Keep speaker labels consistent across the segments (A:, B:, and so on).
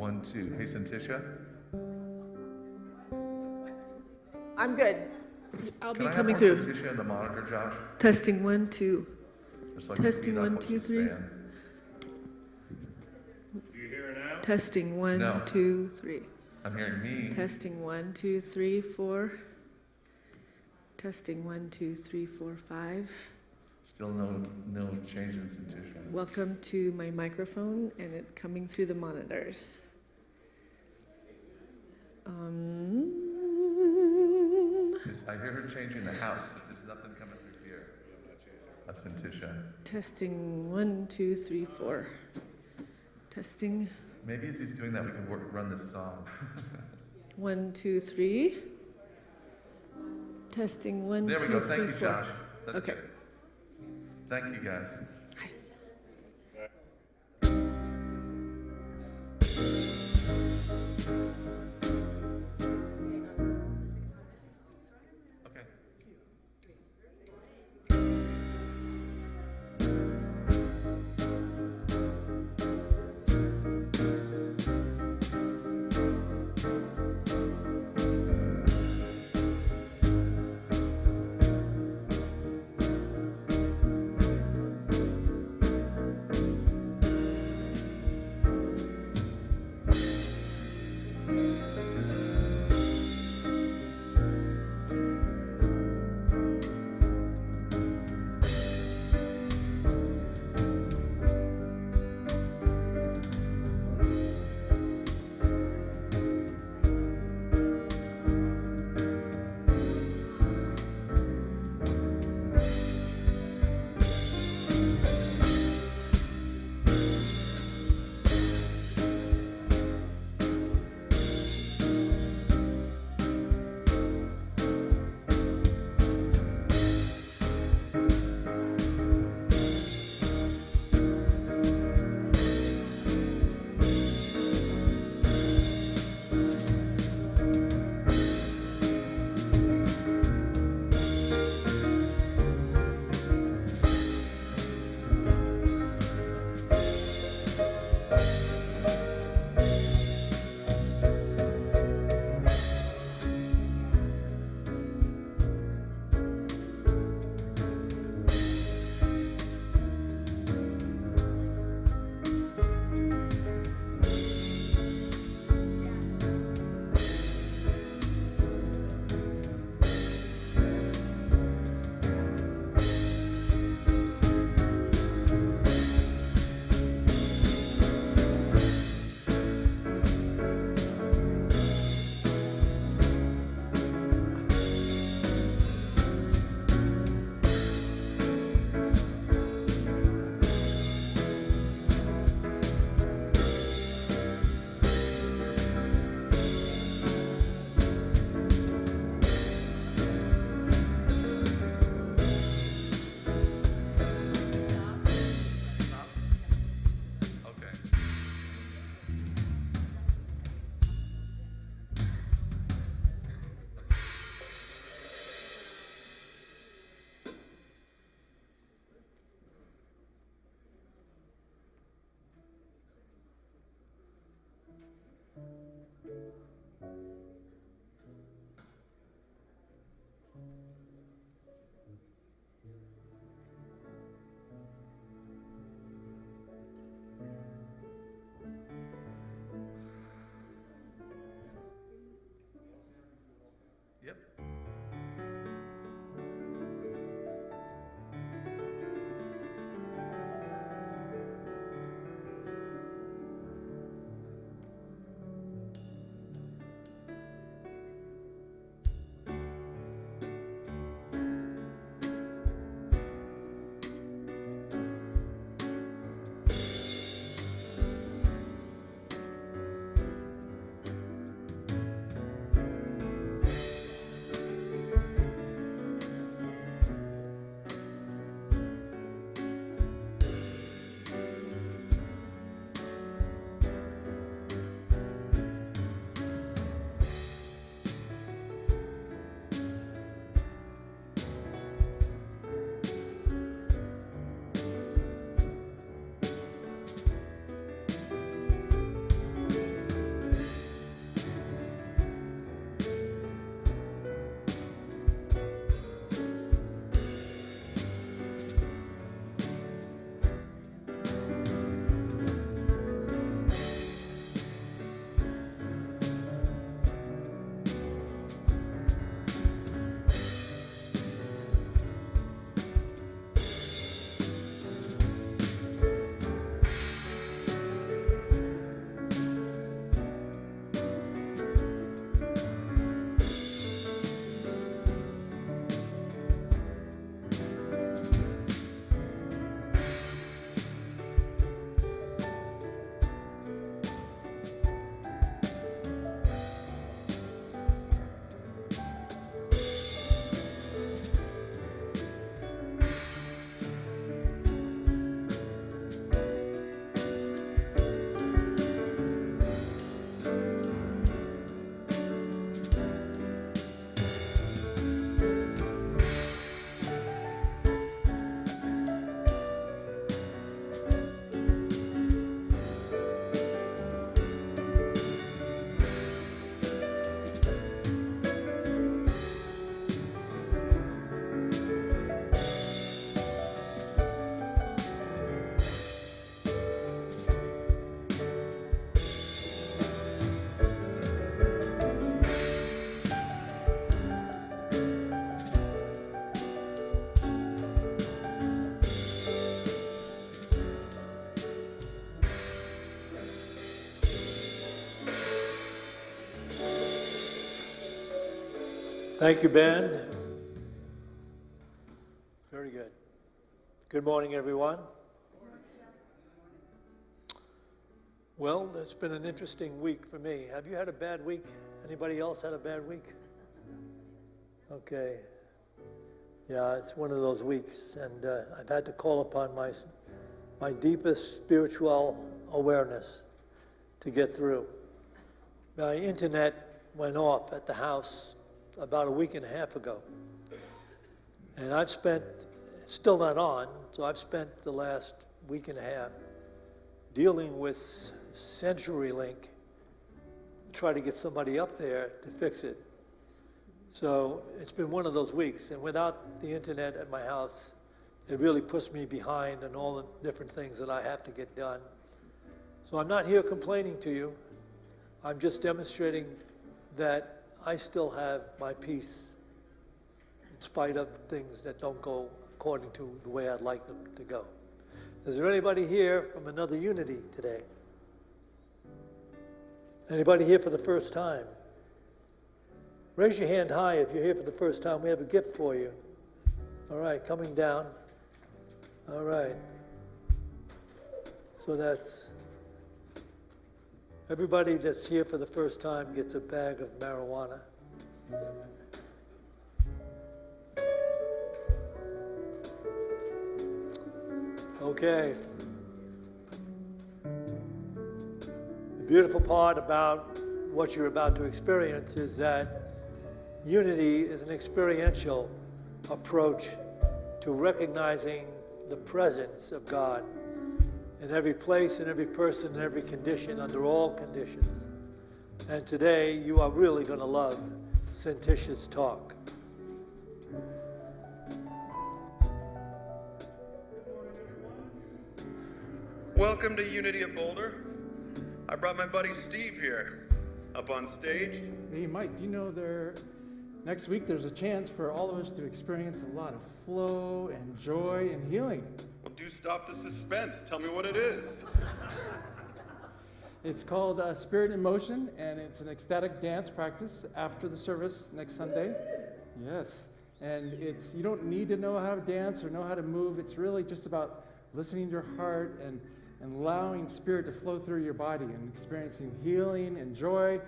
A: 1, 2. Hey, Syntysche.
B: I'm good. I'll
A: Can
B: be
A: I have
B: coming
A: more
B: through.
A: Syntysche in the monitor, Josh?
B: Testing 1, 2.
A: Just so I can
B: Testing
A: speed up
B: 1,
A: what
B: 2,
A: she's
B: 3.
A: saying.
C: Do you hear now?
B: Testing 1,
A: No.
B: 2, 3.
A: I'm hearing me.
B: Testing 1, 2, 3, 4. Testing 1, 2, 3, 4, 5.
A: Still no change in Syntysche.
B: Welcome to my microphone and it coming through the monitors.
A: I hear her changing the house. There's nothing coming through here. That's Syntysche.
B: Testing 1, 2, 3, 4. Testing
A: Maybe as he's doing that, we can run this song.
B: 1, 2, 3. Testing 1,
A: There
B: 2,
A: we go.
B: 3,
A: Thank you,
B: 4.
A: Josh. That's
B: Okay.
A: good. Thank you, guys.
B: Hi.
A: Okay.
C: Thank you, Ben. Very good. Good morning, everyone. Well, it's been an interesting week for me. Have you had a bad week? Anybody else had a bad week? Okay. Yeah, it's one of those weeks, and I've had to call upon my deepest spiritual awareness to get through. My internet went off at the house about a week and a half ago. And I've spent, still not on, so I've spent the last week and a half dealing with CenturyLink, try to get somebody up there to fix it. So it's been one of those weeks, and without the internet at my house, it really puts me behind on all the different things that I have to get done. So I'm not here complaining to you. I'm just demonstrating that I still have my peace in spite of things that don't go according to the way I'd like them to go. Is there anybody here from another unity today? Anybody here for the first time? Raise your hand high if you're here for the first time. We have a gift for you. All right, coming down. All right. So that's everybody that's here for the first time gets a bag of marijuana. Okay. The beautiful part about what you're about to experience is that unity is an experiential approach to recognizing the presence of God in every place, in every person, in every condition, under all conditions. And today, you are really going to love Syntysche's talk.
D: Welcome to Unity at Boulder. I brought my buddy Steve here, up on stage.
E: Hey, Mike, do you know next week there's a chance for all of us to experience a lot of flow and joy and healing.
D: Well, do stop the suspense. Tell me what it is.
E: It's called Spirit in Motion, and it's an ecstatic dance practice after the service next Sunday. Yes, and you don't need to know how to dance or know how to move. It's really just about listening to your heart and allowing spirit to flow through your body and experiencing healing and joy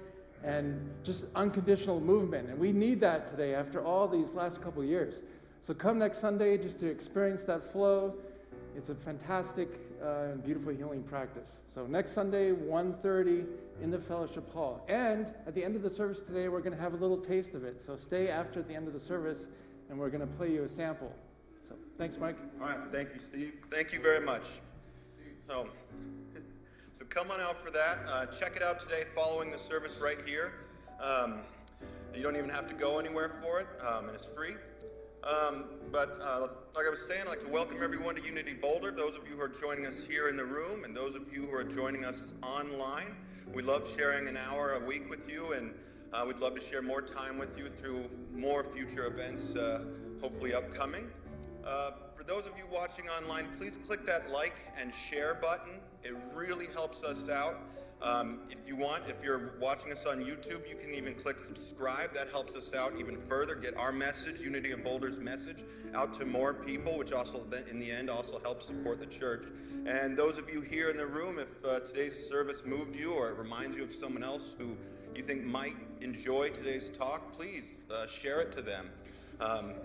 E: and just unconditional movement. And we need that today after all these last couple of years. So come next Sunday just to experience that flow. It's a fantastic and beautiful healing practice. So next Sunday, 1:30 in the fellowship hall. And at the end of the service today, we're going to have a little taste of it. So stay after the end of the service, and we're going to play you a sample. So thanks, Mike.
D: All right, thank you, Steve. Thank you very much. So come on out for that. Check it out today following the service right here. You don't even have to go anywhere for it, and it's free. But like I was saying, I'd like to welcome everyone to Unity Boulder, those of you who are joining us here in the room, and those of you who are joining us online. We love sharing an hour a week with you, and we'd love to share more time with you through more future events, hopefully upcoming. For those of you watching online, please click that like and share button. It really helps us out. If you're watching us on YouTube, you can even click subscribe. That helps us out even further, get our message, Unity of Boulder's message, out to more people, which also, in the end, also helps support the church. And those of you here in the room, if today's service moved you or it reminds you of someone else who you think might enjoy today's talk, please share it to them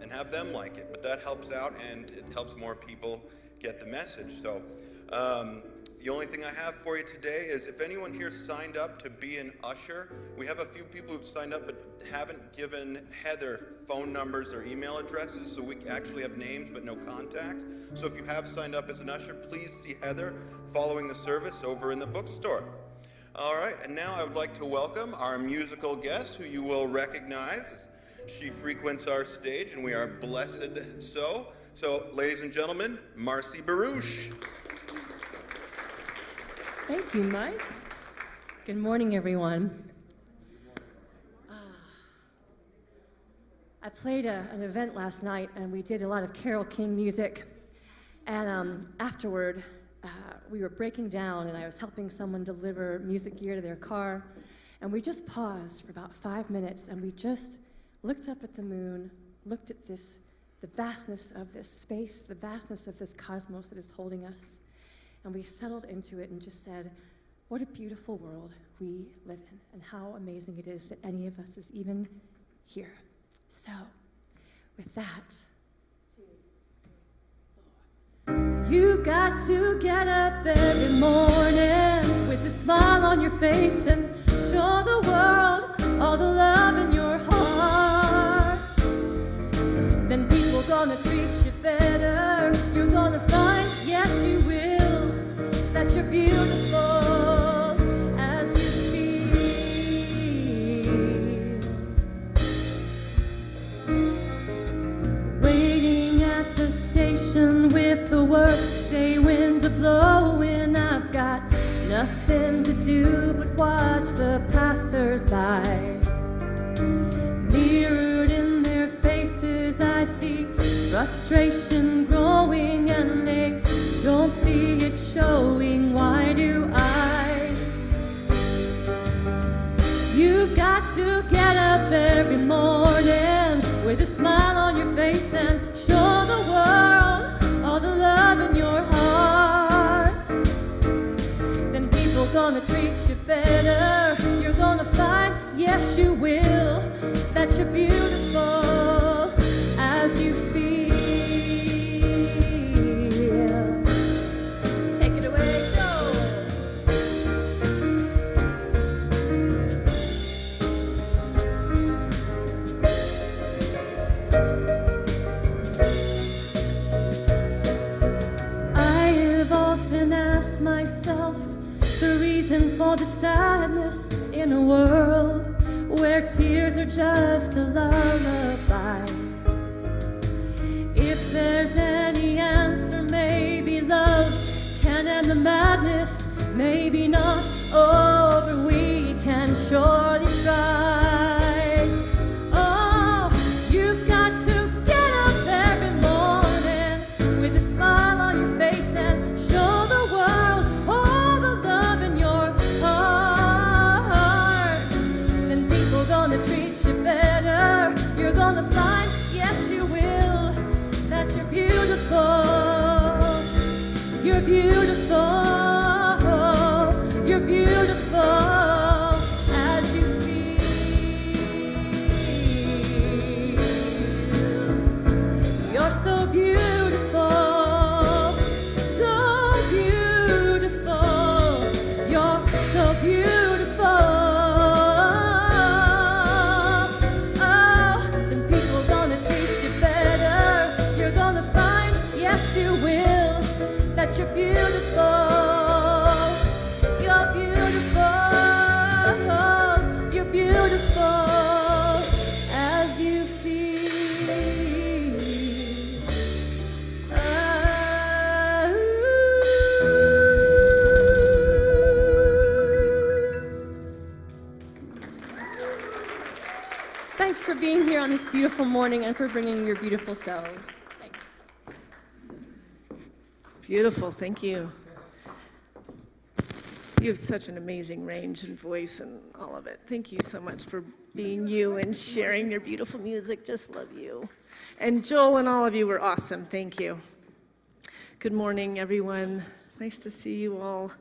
D: and have them like it. But that helps out, and it helps more people get the message. So the only thing I have for you today is if anyone here signed up to be an usher, we have a few people who've signed up but haven't given Heather phone numbers or email addresses, so we actually have names but no contacts. So if you have signed up as an usher, please see Heather following the service over in the bookstore. All right, and now I would like to welcome our musical guest, who you will recognize. She frequents our stage, and we are blessed so. So, ladies and gentlemen, Marcy Baruch.
F: Thank you, Mike. Good morning, everyone. I played an event last night, and we did a lot of Carole King music. And afterward, we were breaking down, and I was helping someone deliver music gear to their car. And we just paused for about 5 minutes, and we just looked up at the moon, looked at this, the vastness of this space, the vastness of this cosmos that is holding us, and we settled into it and just said, what a beautiful world we live in, and how amazing it is that any of us is even here. So, with that, you've got to get up every morning with a smile on your face and show the world all the love in your heart. Then people gonna treat you better. You're gonna find, yes you will, that you're beautiful as you feel. Waiting at the station with the workday wind blowing, I've got nothing to do but watch the passers-by. Mirrored in their faces, I see frustration growing, and they don't see it showing. Why do I? You've got to get up every morning with a smile on your face and show the world all the love in your heart. Then people gonna treat you better. You're gonna find, yes you will, that you're beautiful as you feel. Take it away, go. I have often asked myself the reason for the sadness in a world where tears are just a lullaby. If there's any answer, maybe love can end the madness, maybe not. Oh, but we can surely try. Oh, you've got to get up every morning with a smile on your face and show the world all the love in your heart. Then people gonna treat you better. You're gonna find, yes you will, that you're beautiful. You're beautiful. You're beautiful as you feel. You're so beautiful. So beautiful. You're so beautiful. Oh, then people gonna treat you better. You're gonna find, yes you will, that you're beautiful. You're beautiful. You're beautiful as you feel. Thanks for being here on this beautiful morning and for bringing your beautiful selves. Thanks.
B: Beautiful, thank you. You have such an amazing range and voice and all of it. Thank you so much for being you and sharing your beautiful music. Just love you. And Joel and all of you were awesome. Thank you. Good morning, everyone. Nice to see you all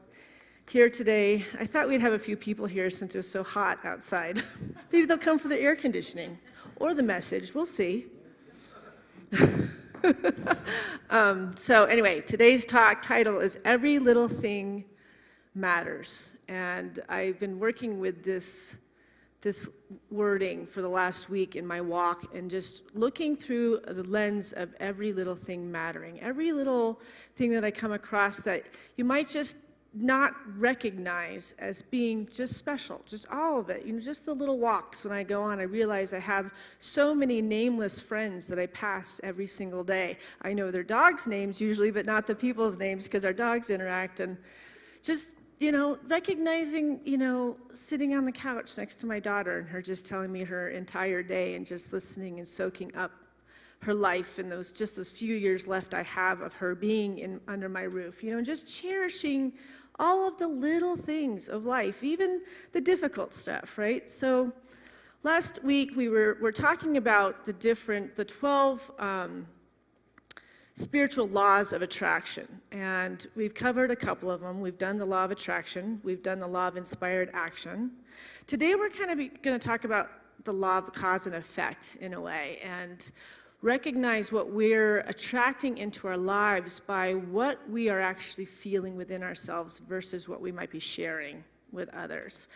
B: here today. I thought we'd have a few people here since it was so hot outside. Maybe they'll come for the air conditioning or the message. We'll see. So anyway, today's talk title is Every Little Thing Matters. And I've been working with this wording for the last week in my walk and just looking through the lens of every little thing mattering. Every little thing that I come across that you might just not recognize as being just special, just all of it. You know, just the little walks when I go on, I realize I have so many nameless friends that I pass every single day. I know their dogs' names usually, but not the people's names because our dogs interact. And just, you know, recognizing, you know, sitting on the couch next to my daughter and her just telling me her entire day and just listening and soaking up her life and those few years left I have of her being under my roof, you know, and just cherishing all of the little things of life, even the difficult stuff, right? So Last week we're talking about the 12 spiritual laws of attraction, and we've covered a couple of them. We've done the law of attraction. We've done the law of inspired action. Today we're kind of going to talk about the law of cause and effect in a way, and recognize what we're attracting into our lives by what we are actually feeling within ourselves versus what we might be sharing with others.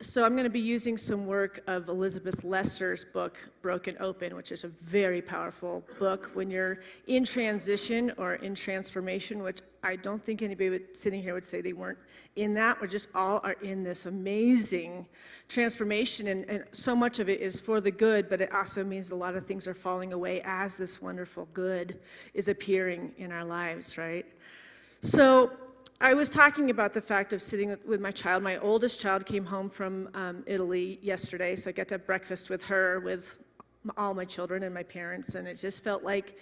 B: So I'm going to be using some work of Elizabeth Lester's book, Broken Open, which is a very powerful book when you're in transition or in transformation, which I don't think anybody sitting here would say they weren't in that. We just all are in this amazing transformation, and so much of it is for the good, but it also means a lot of things are falling away as this wonderful good is appearing in our lives, right? So I was talking about the fact of sitting with my child. My oldest child came home from Italy yesterday, so I got to have breakfast with her, with all my children and my parents, and it just felt like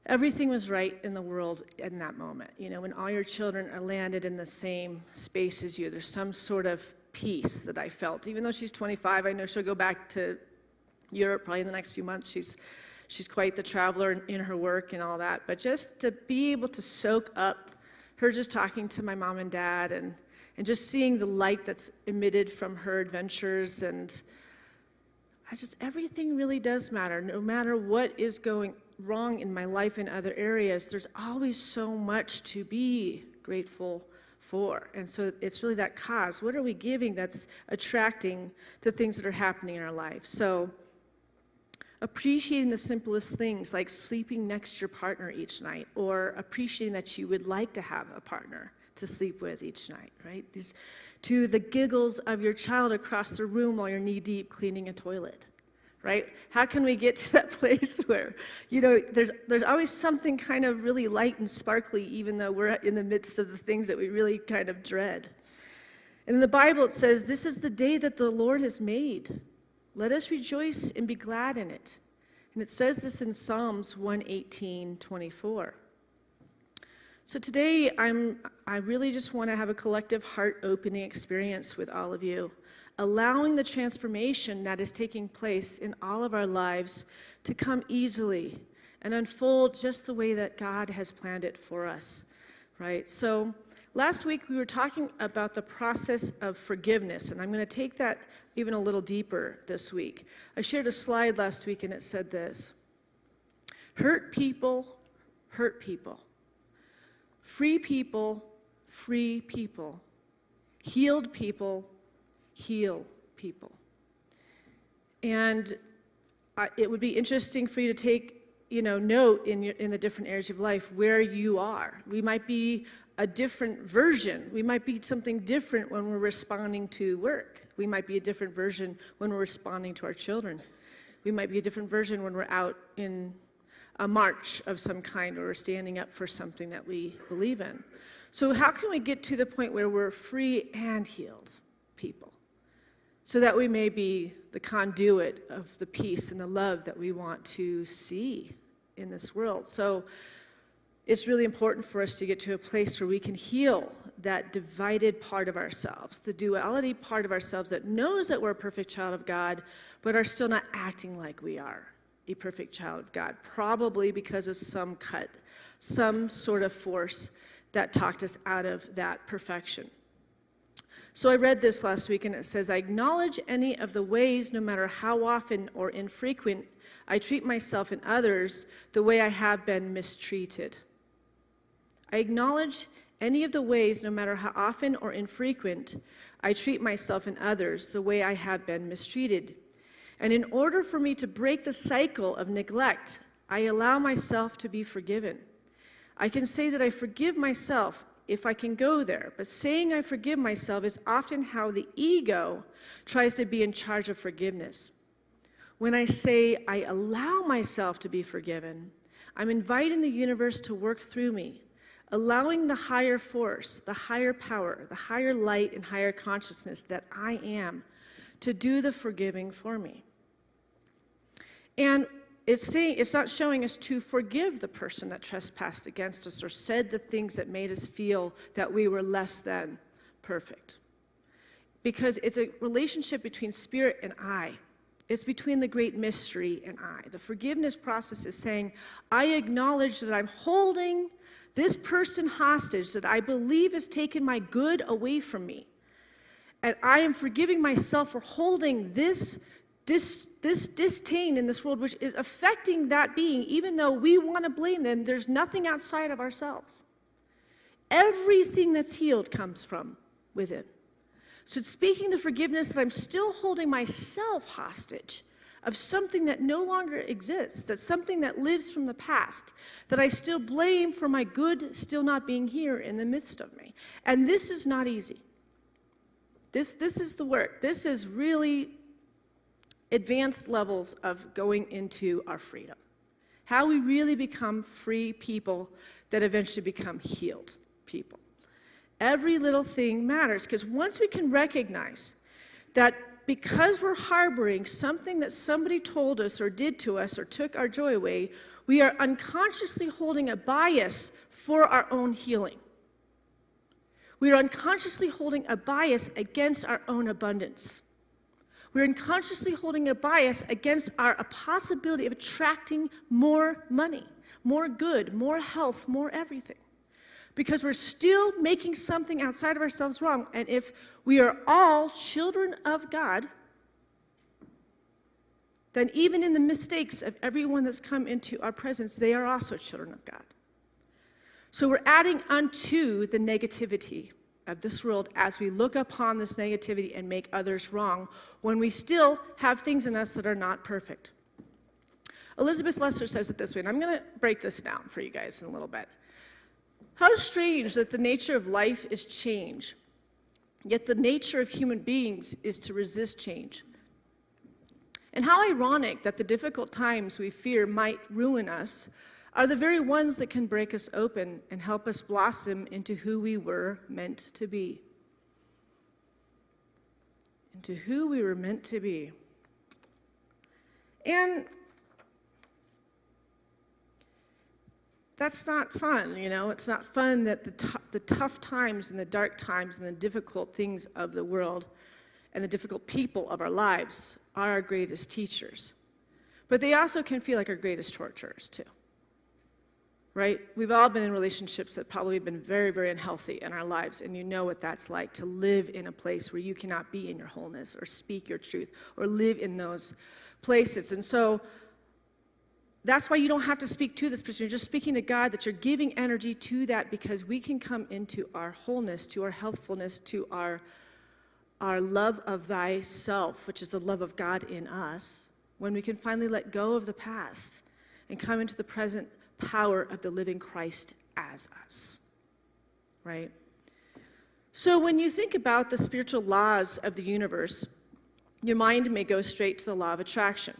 B: everything was right in the world in that moment. You know, when all your children are landed in the same space as you, there's some sort of peace that I felt. Even though she's 25, I know she'll go back to Europe probably in the next few months. She's quite the traveler in her work and all that, but just to be able to soak up her just talking to my mom and dad and just seeing the light that's emitted from her adventures, and everything really does matter. No matter what is going wrong in my life in other areas, there's always so much to be grateful for. And so it's really that cause. What are we giving that's attracting the things that are happening in our life? So appreciating the simplest things, like sleeping next to your partner each night, or appreciating that you would like to have a partner to sleep with each night, right? To the giggles of your child across the room while you're knee-deep cleaning a toilet, right? How can we get to that place where, you know, there's always something kind of really light and sparkly, even though we're in the midst of the things that we really kind of dread. And in the Bible it says, "This is the day that the Lord has made. Let us rejoice and be glad in it." And it says this in Psalms 118:24. So today, I really just want to have a collective heart-opening experience with all of you, allowing the transformation that is taking place in all of our lives to come easily and unfold just the way that God has planned it for us, right? So last week, we were talking about the process of forgiveness, and I'm going to take that even a little deeper this week. I shared a slide last week, and it said this: hurt people hurt people. Free people free people. Healed people heal people. And it would be interesting for you to take, note in the different areas of life where you are. We might be a different version. We might be something different when we're responding to work. We might be a different version when we're responding to our children. We might be a different version when we're out in a march of some kind, or we're standing up for something that we believe in. So how can we get to the point where we're free and healed people, so that we may be the conduit of the peace and the love that we want to see in this world? So it's really important for us to get to a place where we can heal that divided part of ourselves, the duality part of ourselves that knows that we're a perfect child of God, but are still not acting like we are a perfect child of God, probably because of some sort of force that talked us out of that perfection. So I read this last week, and it says, "I acknowledge any of the ways, no matter how often or infrequent, I treat myself and others the way I have been mistreated." I acknowledge any of the ways, no matter how often or infrequent, I treat myself and others the way I have been mistreated. And in order for me to break the cycle of neglect, I allow myself to be forgiven. I can say that I forgive myself if I can go there, but saying I forgive myself is often how the ego tries to be in charge of forgiveness. When I say I allow myself to be forgiven, I'm inviting the universe to work through me, allowing the higher force, the higher power, the higher light and higher consciousness that I am to do the forgiving for me. And it's not showing us to forgive the person that trespassed against us or said the things that made us feel that we were less than perfect. because it's a relationship between spirit and I. It's between the great mystery and I. The forgiveness process is saying, I acknowledge that I'm holding this person hostage that I believe has taken my good away from me. And I am forgiving myself for holding this disdain in this world, which is affecting that being, even though we want to blame them. There's nothing outside of ourselves. Everything that's healed comes from within. So it's speaking the forgiveness that I'm still holding myself hostage of something that no longer exists, that's something that lives from the past, that I still blame for my good still not being here in the midst of me. And this is not easy. This is the work. This is really advanced levels of going into our freedom. How we really become free people that eventually become healed people. Every little thing matters, because once we can recognize that because we're harboring something that somebody told us or did to us or took our joy away, we are unconsciously holding a bias for our own healing. We are unconsciously holding a bias against our own abundance. We're unconsciously holding a bias against a possibility of attracting more money, more good, more health, more everything. Because we're still making something outside of ourselves wrong. And if we are all children of God, then even in the mistakes of everyone that's come into our presence, they are also children of God. So we're adding unto the negativity of this world as we look upon this negativity and make others wrong when we still have things in us that are not perfect. Elizabeth Lester says it this way, and I'm going to break this down for you guys in a little bit. How strange that the nature of life is change, yet the nature of human beings is to resist change. And how ironic that the difficult times we fear might ruin us are the very ones that can break us open and help us blossom into who we were meant to be. Into who we were meant to be. And that's not fun, you know. It's not fun that the tough times and the dark times and the difficult things of the world and the difficult people of our lives are our greatest teachers. But they also can feel like our greatest torturers, too. Right? We've all been in relationships that probably have been very, very unhealthy in our lives, and you know what that's like, to live in a place where you cannot be in your wholeness or speak your truth or live in those places. And so that's why you don't have to speak to this person. You're just speaking to God, that you're giving energy to that, because we can come into our wholeness, to our healthfulness, to our love of thyself, which is the love of God in us, when we can finally let go of the past and come into the present power of the living Christ as us, right? So when you think about the spiritual laws of the universe, your mind may go straight to the law of attraction.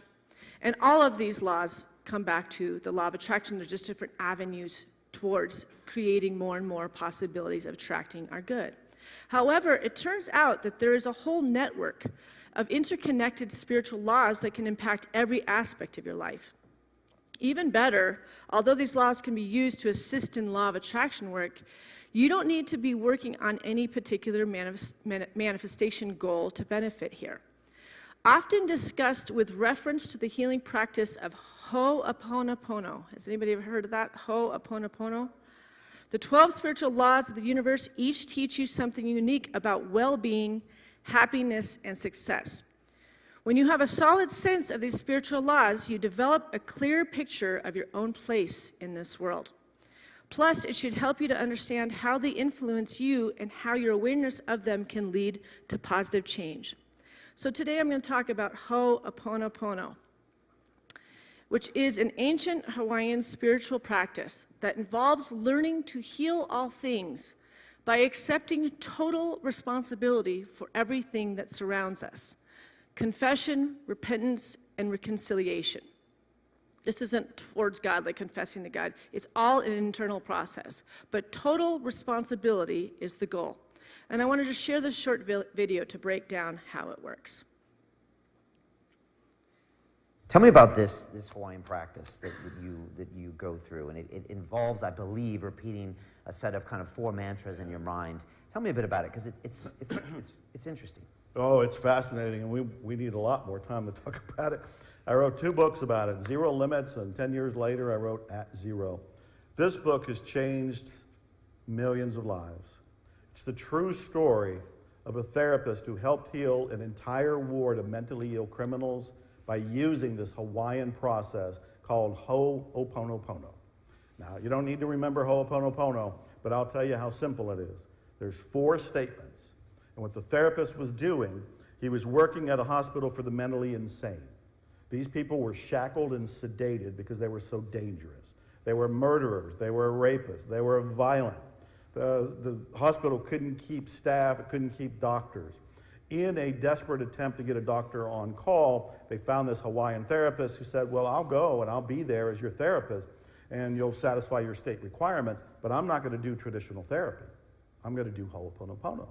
B: And all of these laws come back to the law of attraction. They're just different avenues towards creating more and more possibilities of attracting our good. However, it turns out that there is a whole network of interconnected spiritual laws that can impact every aspect of your life. Even better, although these laws can be used to assist in law of attraction work, you don't need to be working on any particular manifestation goal to benefit here. Often discussed with reference to the healing practice of Ho'oponopono. Has anybody ever heard of that? Ho'oponopono? The 12 spiritual laws of the universe each teach you something unique about well-being, happiness, and success. When you have a solid sense of these spiritual laws, you develop a clear picture of your own place in this world. Plus, it should help you to understand how they influence you and how your awareness of them can lead to positive change. So today I'm going to talk about Ho'oponopono, which is an ancient Hawaiian spiritual practice that involves learning to heal all things by accepting total responsibility for everything that surrounds us. Confession, repentance, and reconciliation. This isn't towards God, like confessing to God. It's all an internal process. But total responsibility is the goal. And I wanted to share this short video to break down how it works.
G: Tell me about this Hawaiian practice that you go through. And it involves, I believe, repeating a set of kind of 4 mantras in your mind. Tell me a bit about it, because it's interesting.
H: Oh, it's fascinating, and we need a lot more time to talk about it. I wrote 2 books about it, Zero Limits, and 10 years later I wrote At Zero. This book has changed millions of lives. It's the true story of a therapist who helped heal an entire ward of mentally ill criminals by using this Hawaiian process called Ho'oponopono. Now, you don't need to remember Ho'oponopono, but I'll tell you how simple it is. There's 4 statements. And what the therapist was doing, he was working at a hospital for the mentally insane. These people were shackled and sedated because they were so dangerous. They were murderers, they were rapists, they were violent. The hospital couldn't keep staff, it couldn't keep doctors. In a desperate attempt to get a doctor on call, they found this Hawaiian therapist who said, well, I'll go and I'll be there as your therapist and you'll satisfy your state requirements, but I'm not going to do traditional therapy. I'm going to do Ho'oponopono.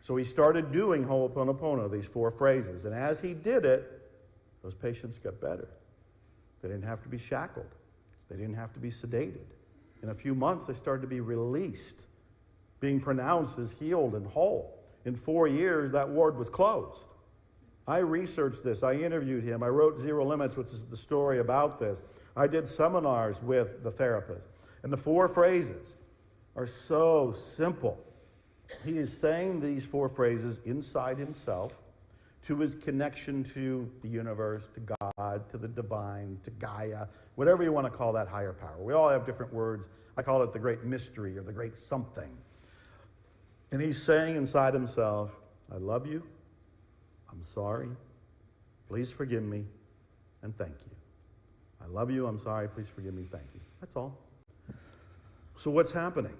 H: So he started doing Ho'oponopono, these 4 phrases, and as he did it, those patients got better. They didn't have to be shackled. They didn't have to be sedated. In a few months, they started to be released, being pronounced as healed and whole. In 4 years, that ward was closed. I researched this. I interviewed him. I wrote Zero Limits, which is the story about this. I did seminars with the therapist. And the 4 phrases are so simple. He is saying these 4 phrases inside himself to his connection to the universe, to God, to the divine, to Gaia, whatever you want to call that higher power. We all have different words. I call it the great mystery or the great something. And he's saying inside himself, I love you, I'm sorry, please forgive me, and thank you. I love you, I'm sorry, please forgive me, thank you. That's all. So what's happening?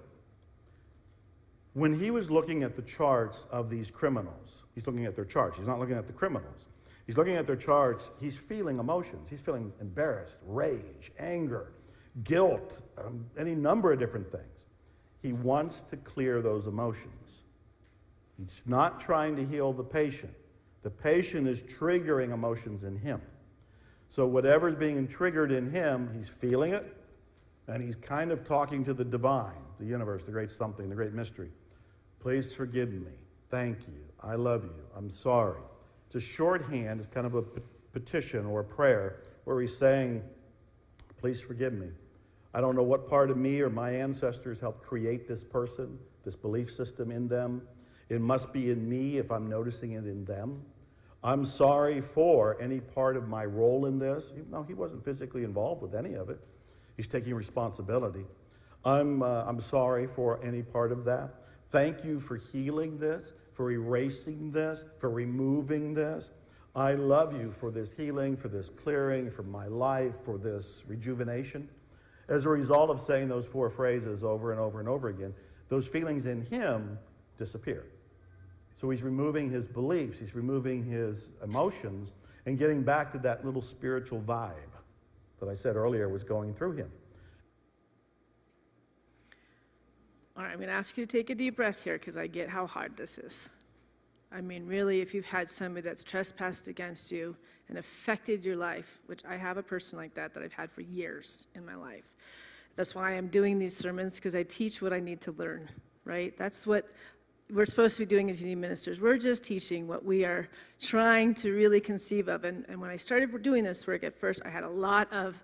H: When he was looking at the charts of these criminals, he's looking at their charts, he's not looking at the criminals. He's looking at their charts, he's feeling emotions. He's feeling embarrassed, rage, anger, guilt, any number of different things. He wants to clear those emotions. He's not trying to heal the patient. The patient is triggering emotions in him. So whatever's being triggered in him, he's feeling it, and he's kind of talking to the divine, the universe, the great something, the great mystery. Please forgive me. Thank you. I love you. I'm sorry. It's a shorthand. It's kind of a petition or a prayer where he's saying, please forgive me. I don't know what part of me or my ancestors helped create this person, this belief system in them. It must be in me if I'm noticing it in them. I'm sorry for any part of my role in this, even though he wasn't physically involved with any of it. He's taking responsibility. I'm sorry for any part of that. Thank you for healing this, for erasing this, for removing this. I love you for this healing, for this clearing, for my life, for this rejuvenation. As a result of saying those 4 phrases over and over and over again, those feelings in him disappear. So he's removing his beliefs, he's removing his emotions, and getting back to that little spiritual vibe that I said earlier was going through him.
B: All right, I'm going to ask you to take a deep breath here because I get how hard this is. I mean, really, if you've had somebody that's trespassed against you and affected your life, which I have a person like that I've had for years in my life. That's why I'm doing these sermons, because I teach what I need to learn, right? That's what we're supposed to be doing as union ministers. We're just teaching what we are trying to really conceive of. And when I started doing this work at first, I had a lot of,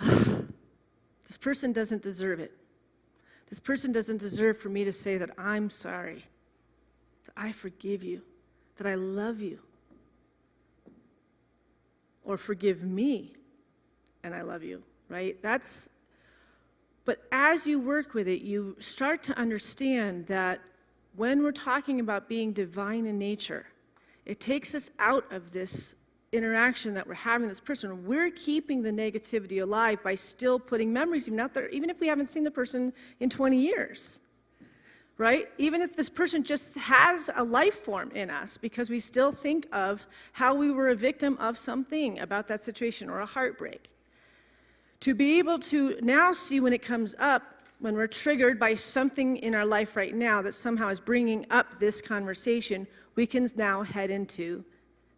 B: this person doesn't deserve it. This person doesn't deserve for me to say that I'm sorry, that I forgive you, that I love you, or forgive me and I love you, right? But as you work with it, you start to understand that when we're talking about being divine in nature, it takes us out of this interaction that we're having with this person. We're keeping the negativity alive by still putting memories even out there, even if we haven't seen the person in 20 years, right? Even if this person just has a life form in us, because we still think of how we were a victim of something about that situation or a heartbreak. To be able to now see when it comes up, when we're triggered by something in our life right now that somehow is bringing up this conversation, we can now head into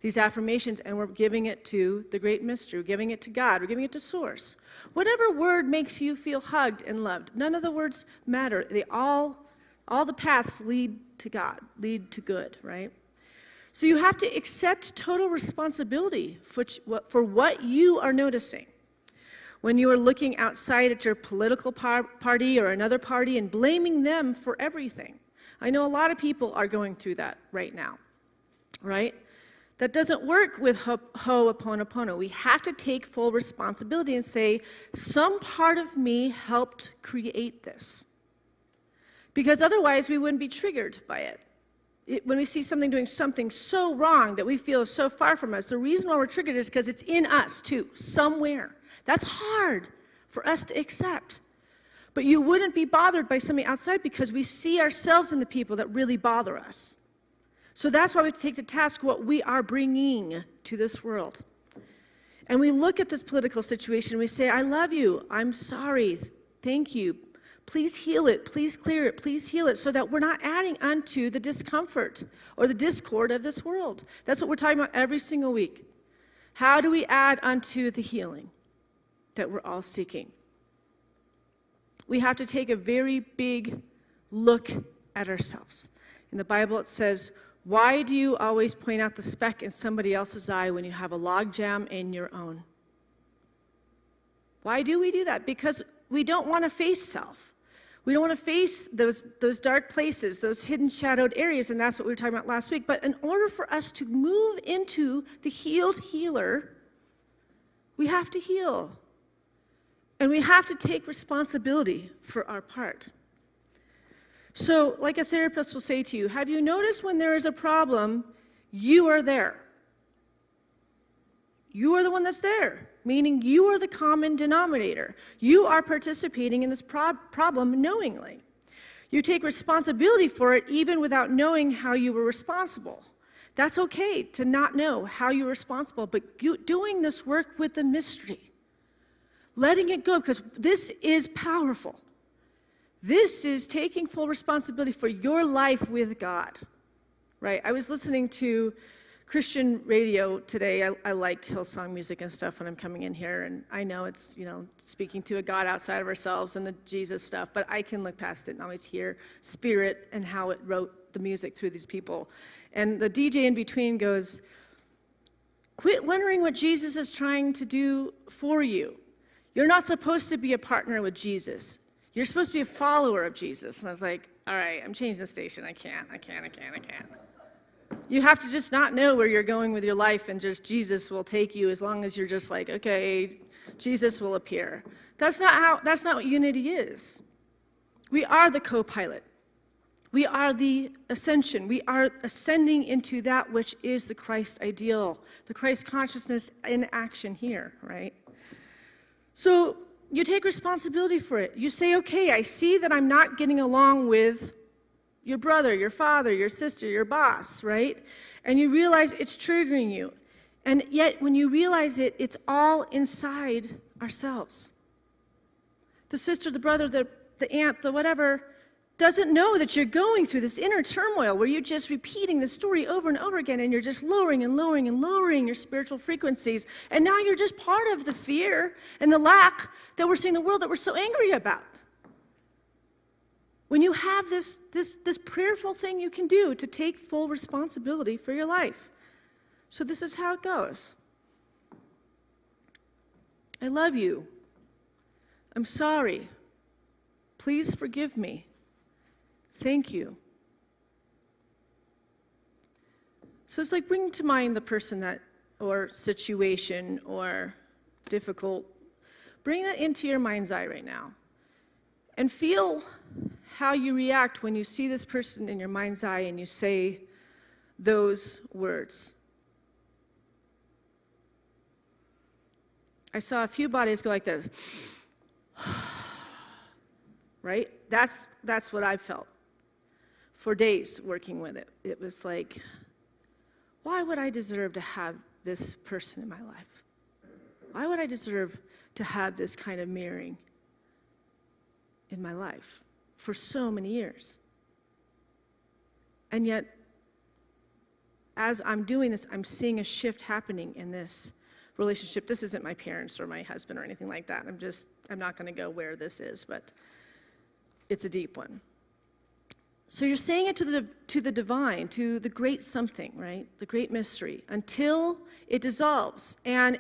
B: these affirmations, and we're giving it to the great mystery. We're giving it to God. We're giving it to Source. Whatever word makes you feel hugged and loved, none of the words matter. They all the paths lead to God, lead to good, right? So you have to accept total responsibility for what you are noticing. When you are looking outside at your political party or another party and blaming them for everything. I know a lot of people are going through that right now, right? That doesn't work with ho'oponopono. We have to take full responsibility and say, some part of me helped create this. Because otherwise we wouldn't be triggered by it. When we see something doing something so wrong that we feel is so far from us, the reason why we're triggered is because it's in us too, somewhere. That's hard for us to accept. But you wouldn't be bothered by something outside because we see ourselves in the people that really bother us. So that's why we have to take to task what we are bringing to this world. And we look at this political situation and we say, I love you, I'm sorry, thank you. Please heal it, please clear it, please heal it, so that we're not adding unto the discomfort or the discord of this world. That's what we're talking about every single week. How do we add unto the healing that we're all seeking? We have to take a very big look at ourselves. In the Bible it says, why do you always point out the speck in somebody else's eye when you have a log jam in your own? Why do we do that? Because we don't want to face self. We don't want to face those dark places, those hidden shadowed areas, and that's what we were talking about last week. But in order for us to move into the healed healer, we have to heal. And we have to take responsibility for our part. So, like a therapist will say to you, have you noticed when there is a problem, you are there? You are the one that's there, meaning you are the common denominator. You are participating in this problem knowingly. You take responsibility for it even without knowing how you were responsible. That's okay to not know how you're responsible, but doing this work with the mystery. Letting it go, because this is powerful. This is taking full responsibility for your life with God, right? I was listening to Christian radio today. I like Hillsong music and stuff when I'm coming in here, and I know it's, speaking to a God outside of ourselves and the Jesus stuff, but I can look past it and always hear spirit and how it wrote the music through these people. And the DJ in between goes, quit wondering what Jesus is trying to do for you. You're not supposed to be a partner with Jesus. You're supposed to be a follower of Jesus. And I was like, all right, I'm changing the station. I can't. You have to just not know where you're going with your life, and just Jesus will take you as long as you're just like, okay, Jesus will appear. That's not what unity is. We are the co-pilot. We are the ascension. We are ascending into that which is the Christ ideal, the Christ consciousness in action here, right? So you take responsibility for it. You say, okay, I see that I'm not getting along with your brother, your father, your sister, your boss, right? And you realize it's triggering you. And yet, when you realize it, it's all inside ourselves. The sister, the brother, the aunt, the whatever, doesn't know that you're going through this inner turmoil where you're just repeating the story over and over again, and you're just lowering and lowering and lowering your spiritual frequencies. And now you're just part of the fear and the lack that we're seeing in the world that we're so angry about. When you have this prayerful thing you can do to take full responsibility for your life. So this is how it goes. I love you. I'm sorry. Please forgive me. Thank you. So it's like bringing to mind the person or situation or difficult. Bring that into your mind's eye right now. And feel how you react when you see this person in your mind's eye and you say those words. I saw a few bodies go like this. Right? That's what I felt for days working with it. It was like, why would I deserve to have this person in my life? Why would I deserve to have this kind of mirroring in my life for so many years? And yet, as I'm doing this, I'm seeing a shift happening in this relationship. This isn't my parents or my husband or anything like that. I'm not going to go where this is, but it's a deep one. So you're saying it to the divine, to the great something, right? The great mystery, until it dissolves. And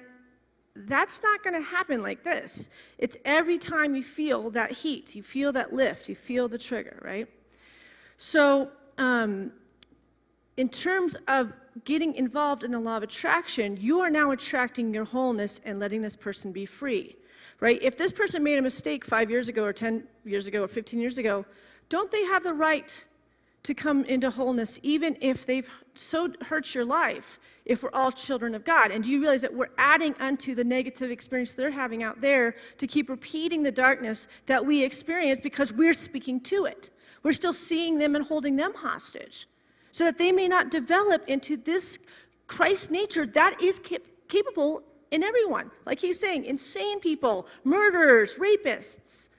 B: that's not going to happen like this. It's every time you feel that heat, you feel that lift, you feel the trigger, right? So in terms of getting involved in the law of attraction, you are now attracting your wholeness and letting this person be free, right? If this person made a mistake 5 years ago or 10 years ago or 15 years ago, don't they have the right to come into wholeness even if they've so hurt your life, if we're all children of God? And do you realize that we're adding unto the negative experience they're having out there to keep repeating the darkness that we experience because we're speaking to it? We're still seeing them and holding them hostage so that they may not develop into this Christ nature that is capable in everyone. Like he's saying, insane people, murderers, rapists.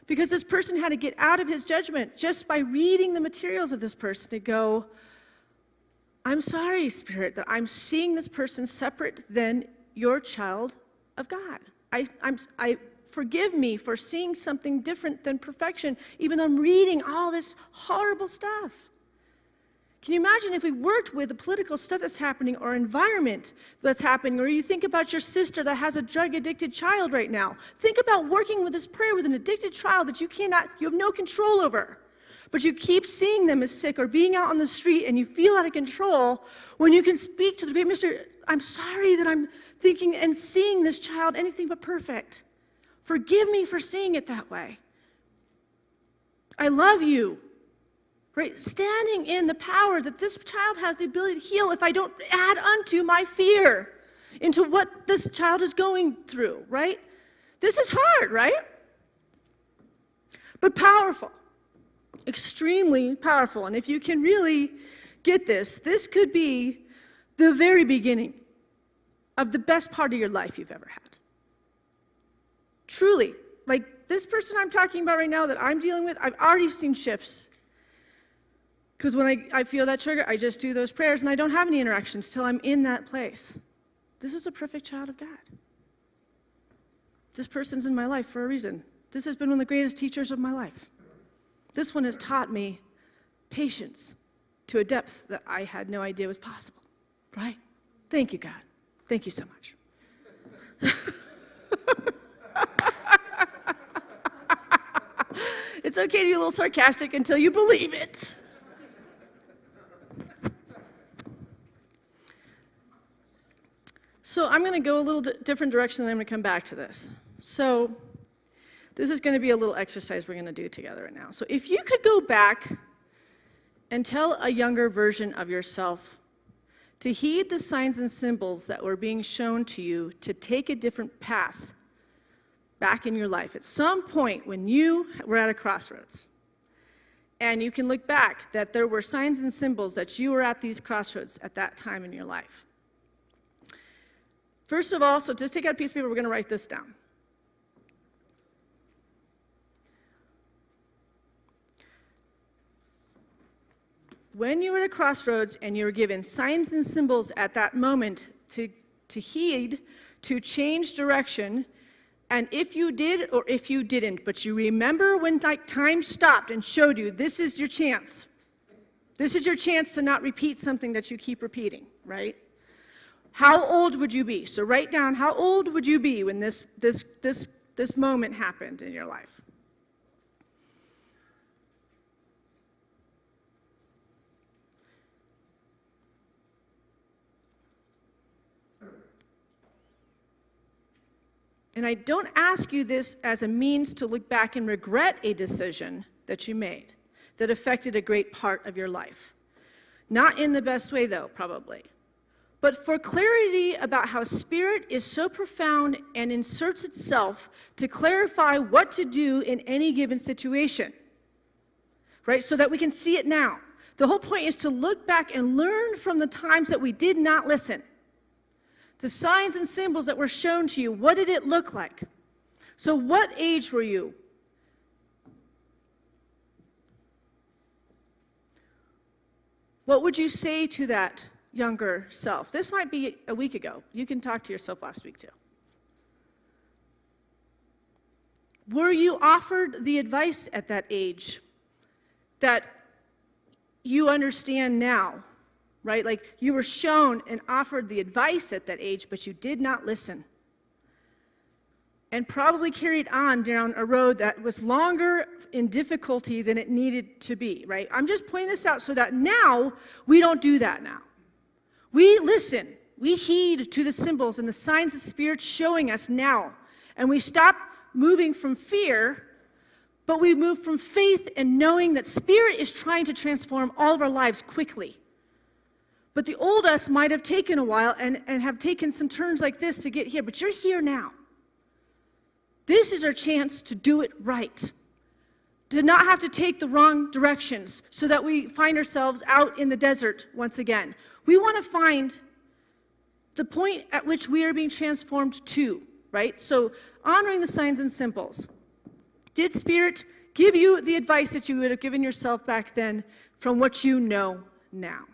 B: Because this person had to get out of his judgment just by reading the materials of this person to go, I'm sorry, Spirit, that I'm seeing this person separate than your child of God. I forgive me for seeing something different than perfection, even though I'm reading all this horrible stuff. Can you imagine if we worked with the political stuff that's happening or environment that's happening, or you think about your sister that has a drug-addicted child right now. Think about working with this prayer with an addicted child that you have no control over, but you keep seeing them as sick or being out on the street and you feel out of control when you can speak to the great mystery. I'm sorry that I'm thinking and seeing this child anything but perfect. Forgive me for seeing it that way. I love you. Right? Standing in the power that this child has the ability to heal if I don't add unto my fear into what this child is going through, right? This is hard, right? But powerful. Extremely powerful. And if you can really get this, this could be the very beginning of the best part of your life you've ever had. Truly. Like this person I'm talking about right now that I'm dealing with, I've already seen shifts. Because when I feel that trigger, I just do those prayers and I don't have any interactions till I'm in that place. This is a perfect child of God. This person's in my life for a reason. This has been one of the greatest teachers of my life. This one has taught me patience to a depth that I had no idea was possible, right? Thank you, God. Thank you so much. It's okay to be a little sarcastic until you believe it. So I'm going to go a little different direction, and I'm going to come back to this. So this is going to be a little exercise we're going to do together right now. So if you could go back and tell a younger version of yourself to heed the signs and symbols that were being shown to you to take a different path back in your life at some point when you were at a crossroads. And you can look back that there were signs and symbols that you were at these crossroads at that time in your life. First of all, so just take out a piece of paper, we're going to write this down. When you were at a crossroads and you were given signs and symbols at that moment to heed, to change direction, and if you did or if you didn't, but you remember when time stopped and showed you this is your chance. This is your chance to not repeat something that you keep repeating, right? How old would you be? So write down, how old would you be when this moment happened in your life? And I don't ask you this as a means to look back and regret a decision that you made that affected a great part of your life. Not in the best way, though, probably. But for clarity about how Spirit is so profound and inserts itself to clarify what to do in any given situation, right? So that we can see it now. The whole point is to look back and learn from the times that we did not listen. The signs and symbols that were shown to you, what did it look like? So what age were you? What would you say to that younger self, this might be a week ago. You can talk to yourself last week too. Were you offered the advice at that age that you understand now, right? Like you were shown and offered the advice at that age, but you did not listen. And probably carried on down a road that was longer in difficulty than it needed to be, right? I'm just pointing this out so that now we don't do that now. We listen, we heed to the symbols and the signs of Spirit showing us now. And we stop moving from fear, but we move from faith and knowing that Spirit is trying to transform all of our lives quickly. But the old us might have taken a while and have taken some turns like this to get here, but you're here now. This is our chance to do it right, to not have to take the wrong directions so that we find ourselves out in the desert once again. We want to find the point at which we are being transformed to, right? So honoring the signs and symbols. Did Spirit give you the advice that you would have given yourself back then from what you know now?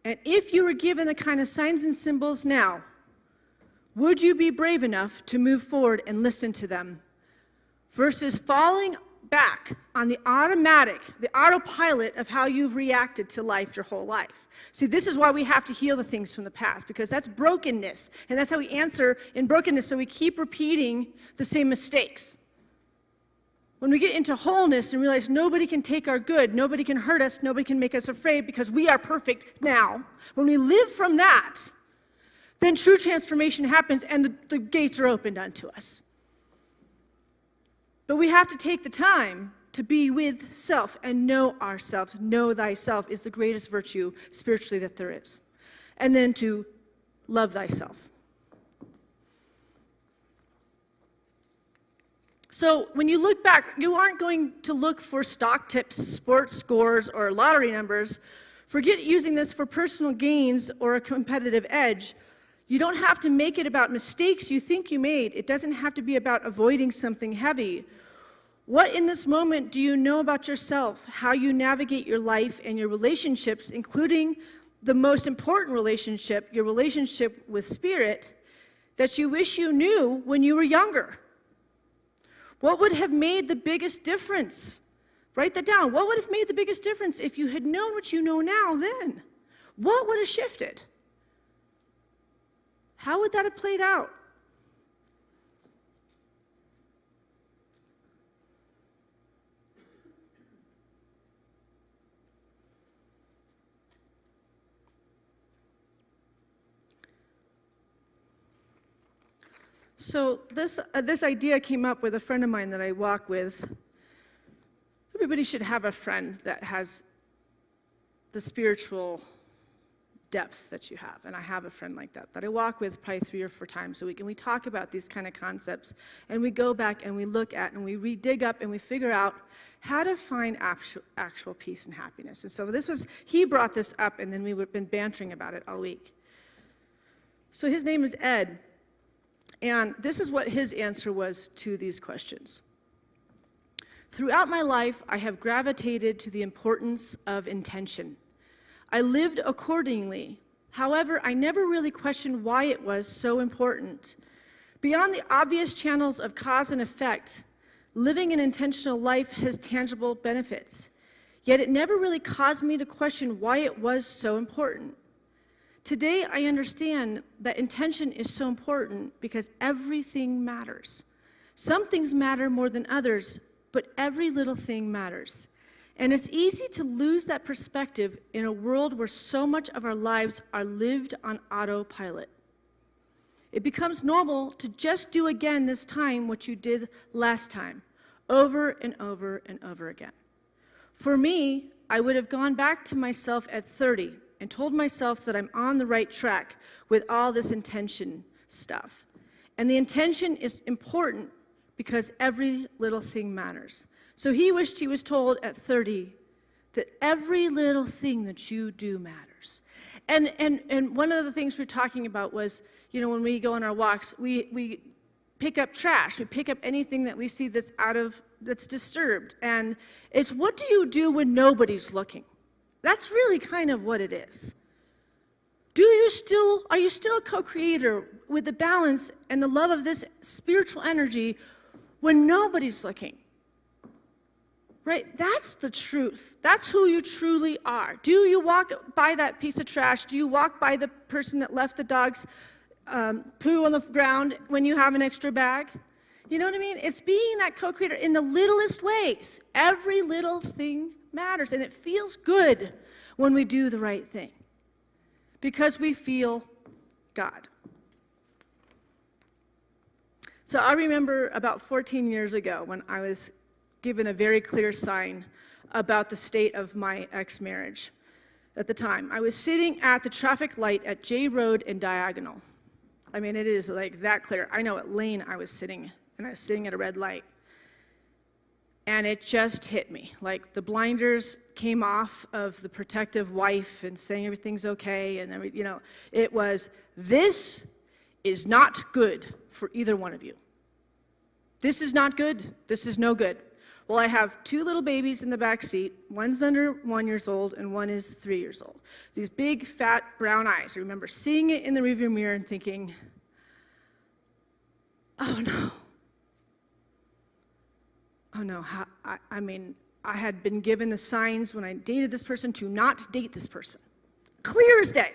B: And if you were given the kind of signs and symbols now, would you be brave enough to move forward and listen to them versus falling back on the autopilot of how you've reacted to life your whole life? See, this is why we have to heal the things from the past, because that's brokenness, and that's how we answer in brokenness, so we keep repeating the same mistakes. When we get into wholeness and realize nobody can take our good, nobody can hurt us, nobody can make us afraid because we are perfect now, when we live from that, then true transformation happens and the gates are opened unto us. But we have to take the time to be with self and know ourselves. Know thyself is the greatest virtue spiritually that there is. And then to love thyself. So when you look back, you aren't going to look for stock tips, sports scores, or lottery numbers. Forget using this for personal gains or a competitive edge. You don't have to make it about mistakes you think you made. It doesn't have to be about avoiding something heavy. What in this moment do you know about yourself, how you navigate your life and your relationships, including the most important relationship, your relationship with Spirit, that you wish you knew when you were younger? What would have made the biggest difference? Write that down. What would have made the biggest difference if you had known what you know now then? What would have shifted? How would that have played out? So this idea came up with a friend of mine that I walk with. Everybody should have a friend that has the spiritual depth that you have. And I have a friend like that I walk with probably 3 or 4 times a week. And we talk about these kind of concepts. And we go back and we look at and we dig up and we figure out how to find actual peace and happiness. And so he brought this up, and then we've been bantering about it all week. So his name is Ed. And this is what his answer was to these questions. Throughout my life, I have gravitated to the importance of intention. I lived accordingly. However, I never really questioned why it was so important. Beyond the obvious channels of cause and effect, living an intentional life has tangible benefits. Yet it never really caused me to question why it was so important. Today, I understand that intention is so important because everything matters. Some things matter more than others, but every little thing matters. And it's easy to lose that perspective in a world where so much of our lives are lived on autopilot. It becomes normal to just do again this time what you did last time, over and over and over again. For me, I would have gone back to myself at 30 and told myself that I'm on the right track with all this intention stuff. And the intention is important because every little thing matters. So he wished he was told at 30 that every little thing that you do matters. And one of the things we're talking about was, when we go on our walks, we pick up trash. We pick up anything that we see that's disturbed. And it's, what do you do when nobody's looking? That's really kind of what it is. Are you still a co-creator with the balance and the love of this spiritual energy when nobody's looking? Right? That's the truth. That's who you truly are. Do you walk by that piece of trash? Do you walk by the person that left the dog's poo on the ground when you have an extra bag? You know what I mean? It's being that co-creator in the littlest ways. Every little thing matters, and it feels good when we do the right thing because we feel God. So I remember about 14 years ago when I was given a very clear sign about the state of my ex-marriage at the time. I was sitting at the traffic light at J Road and Diagonal. I mean, it is like that clear. I know what lane I was sitting, and I was sitting at a red light. And it just hit me. Like the blinders came off of the protective wife and saying everything's okay, and it was, this is not good for either one of you. This is not good. This is no good. Well, I have 2 little babies in the back seat. One's under 1 year old and one is 3 years old. These big, fat, brown eyes. I remember seeing it in the rearview mirror and thinking, oh no. Oh no, I had been given the signs when I dated this person to not date this person. Clear as day.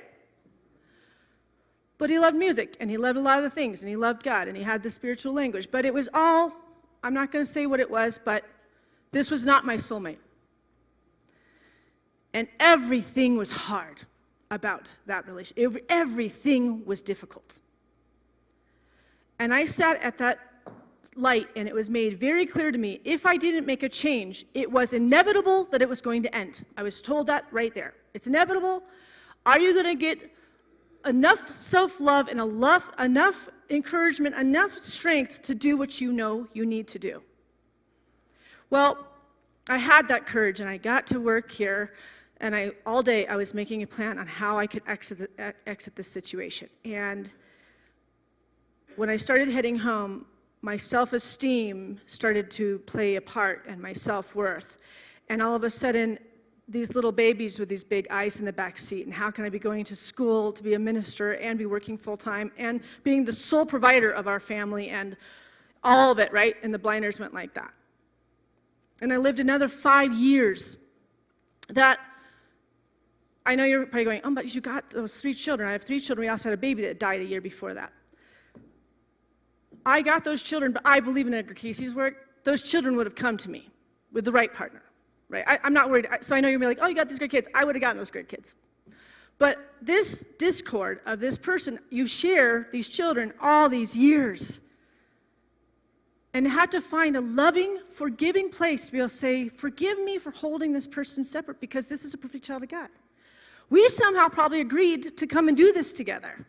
B: But he loved music, and he loved a lot of the things, and he loved God, and he had the spiritual language. But it was all, I'm not going to say what it was, but this was not my soulmate. And everything was hard about that relationship. Everything was difficult. And I sat at that light, and it was made very clear to me, if I didn't make a change, it was inevitable that it was going to end. I was told that right there. It's inevitable. Are you going to get enough self-love and enough encouragement, enough strength to do what you know you need to do? Well, I had that courage, and I got to work here, and all day I was making a plan on how I could exit this situation. And when I started heading home, my self-esteem started to play a part, and my self-worth. And all of a sudden, these little babies with these big eyes in the back seat, and how can I be going to school to be a minister and be working full-time and being the sole provider of our family and all of it, right? And the blinders went like that. And I lived another 5 years that, I know you're probably going, oh, but you got those 3 children. I have 3 children. We also had a baby that died a year before that. I got those children, but I believe in Edgar Casey's work. Those children would have come to me with the right partner, right? I'm not worried. So I know you're going to be like, oh, you got these great kids. I would have gotten those great kids. But this discord of this person, you share these children all these years and had to find a loving, forgiving place to be able to say, forgive me for holding this person separate because this is a perfect child of God. We somehow probably agreed to come and do this together,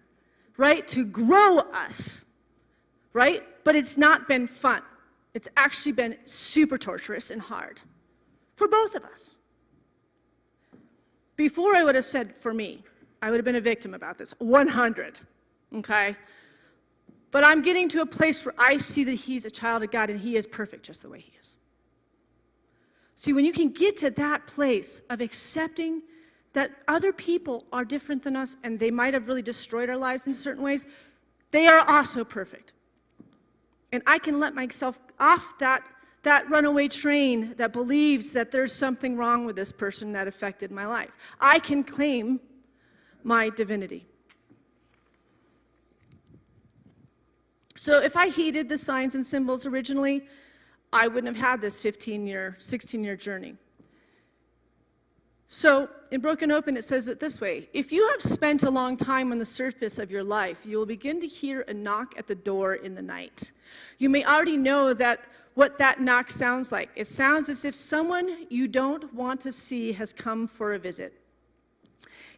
B: right? To grow us. Right? But it's not been fun. It's actually been super torturous and hard for both of us. Before I would have said, for me, I would have been a victim about this, 100, okay? But I'm getting to a place where I see that he's a child of God and he is perfect just the way he is. See, when you can get to that place of accepting that other people are different than us and they might have really destroyed our lives in certain ways, they are also perfect. And I can let myself off that runaway train that believes that there's something wrong with this person that affected my life. I can claim my divinity. So if I heeded the signs and symbols originally, I wouldn't have had this 15-year, 16-year journey. So in Broken Open, it says it this way: if you have spent a long time on the surface of your life, you will begin to hear a knock at the door in the night. You may already know what that knock sounds like. It sounds as if someone you don't want to see has come for a visit.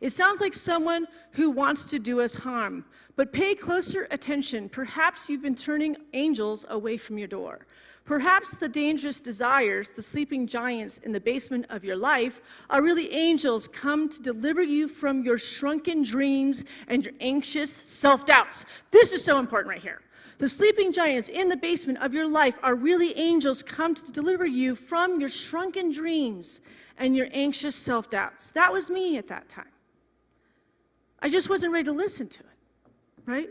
B: It sounds like someone who wants to do us harm. But pay closer attention. Perhaps you've been turning angels away from your door. Perhaps the dangerous desires, the sleeping giants in the basement of your life, are really angels come to deliver you from your shrunken dreams and your anxious self-doubts. This is so important right here. The sleeping giants in the basement of your life are really angels come to deliver you from your shrunken dreams and your anxious self-doubts. That was me at that time. I just wasn't ready to listen to it, right?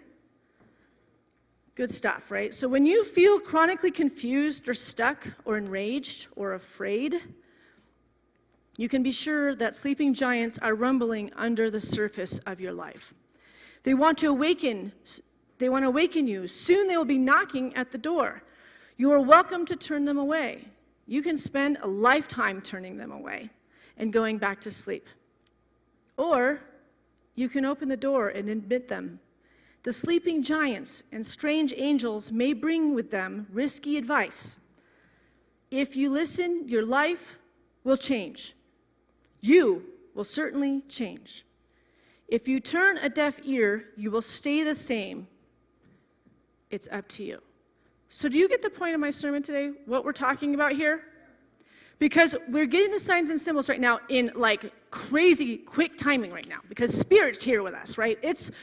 B: Good stuff, right? So when you feel chronically confused or stuck or enraged or afraid, you can be sure that sleeping giants are rumbling under the surface of your life. They want to awaken you. Soon they will be knocking at the door. You are welcome to turn them away. You can spend a lifetime turning them away and going back to sleep. Or you can open the door and admit them. The sleeping giants and strange angels may bring with them risky advice. If you listen, your life will change. You will certainly change. If you turn a deaf ear, you will stay the same. It's up to you. So do you get the point of my sermon today, what we're talking about here? Because we're getting the signs and symbols right now in like crazy quick timing right now, because Spirit's here with us, right?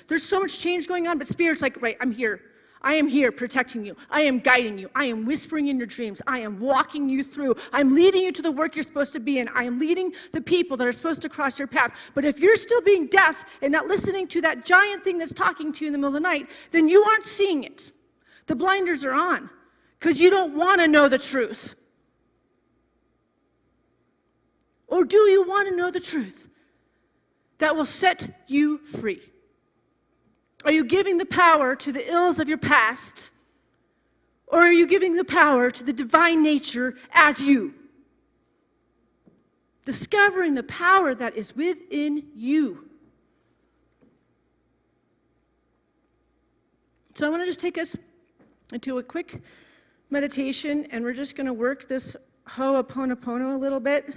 B: There's so much change going on, but Spirit's like, right, I'm here. I am here protecting you. I am guiding you. I am whispering in your dreams. I am walking you through. I'm leading you to the work you're supposed to be in. I am leading the people that are supposed to cross your path. But if you're still being deaf and not listening to that giant thing that's talking to you in the middle of the night, then you aren't seeing it. The blinders are on because you don't want to know the truth. Or do you want to know the truth that will set you free? Are you giving the power to the ills of your past, or are you giving the power to the divine nature as you? Discovering the power that is within you. So I want to just take us into a quick meditation, and we're just going to work this Ho'oponopono a little bit.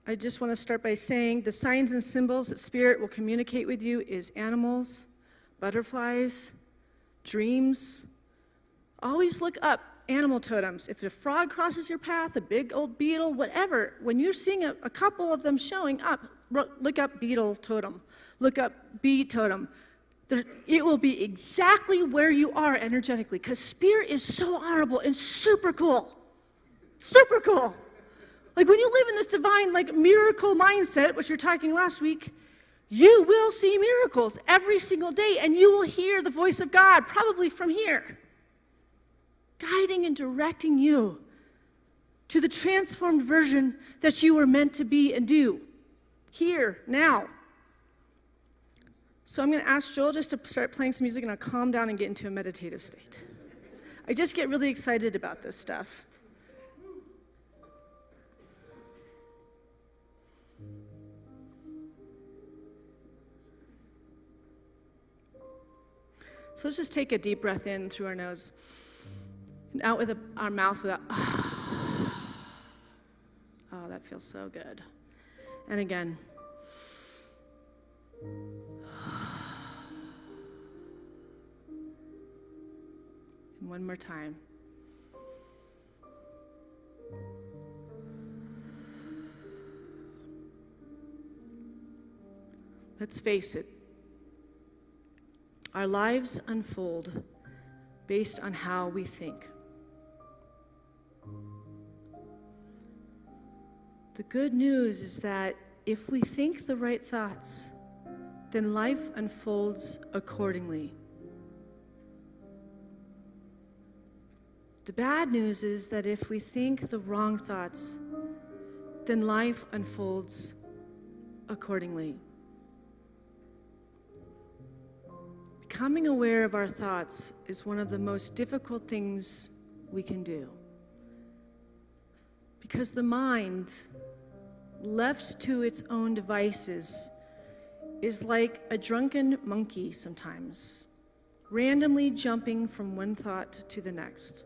B: I just want to start by saying the signs and symbols that Spirit will communicate with you is animals, butterflies, dreams. Always look up animal totems. If a frog crosses your path, a big old beetle, whatever, when you're seeing a couple of them showing up, look up beetle totem, look up bee totem. It will be exactly where you are energetically, because Spirit is so honorable and super cool. Super cool. Like when you live in this divine, like miracle mindset, which we were talking last week, you will see miracles every single day, and you will hear the voice of God, probably from here, guiding and directing you to the transformed version that you were meant to be and do, here, now. So I'm going to ask Joel just to start playing some music, and I'll calm down and get into a meditative state. I just get really excited about this stuff. So let's just take a deep breath in through our nose and out with our mouth without. Oh, that feels so good. And again. And one more time. Let's face it. Our lives unfold based on how we think. The good news is that if we think the right thoughts, then life unfolds accordingly. The bad news is that if we think the wrong thoughts, then life unfolds accordingly. Becoming aware of our thoughts is one of the most difficult things we can do. Because the mind, left to its own devices, is like a drunken monkey sometimes, randomly jumping from one thought to the next.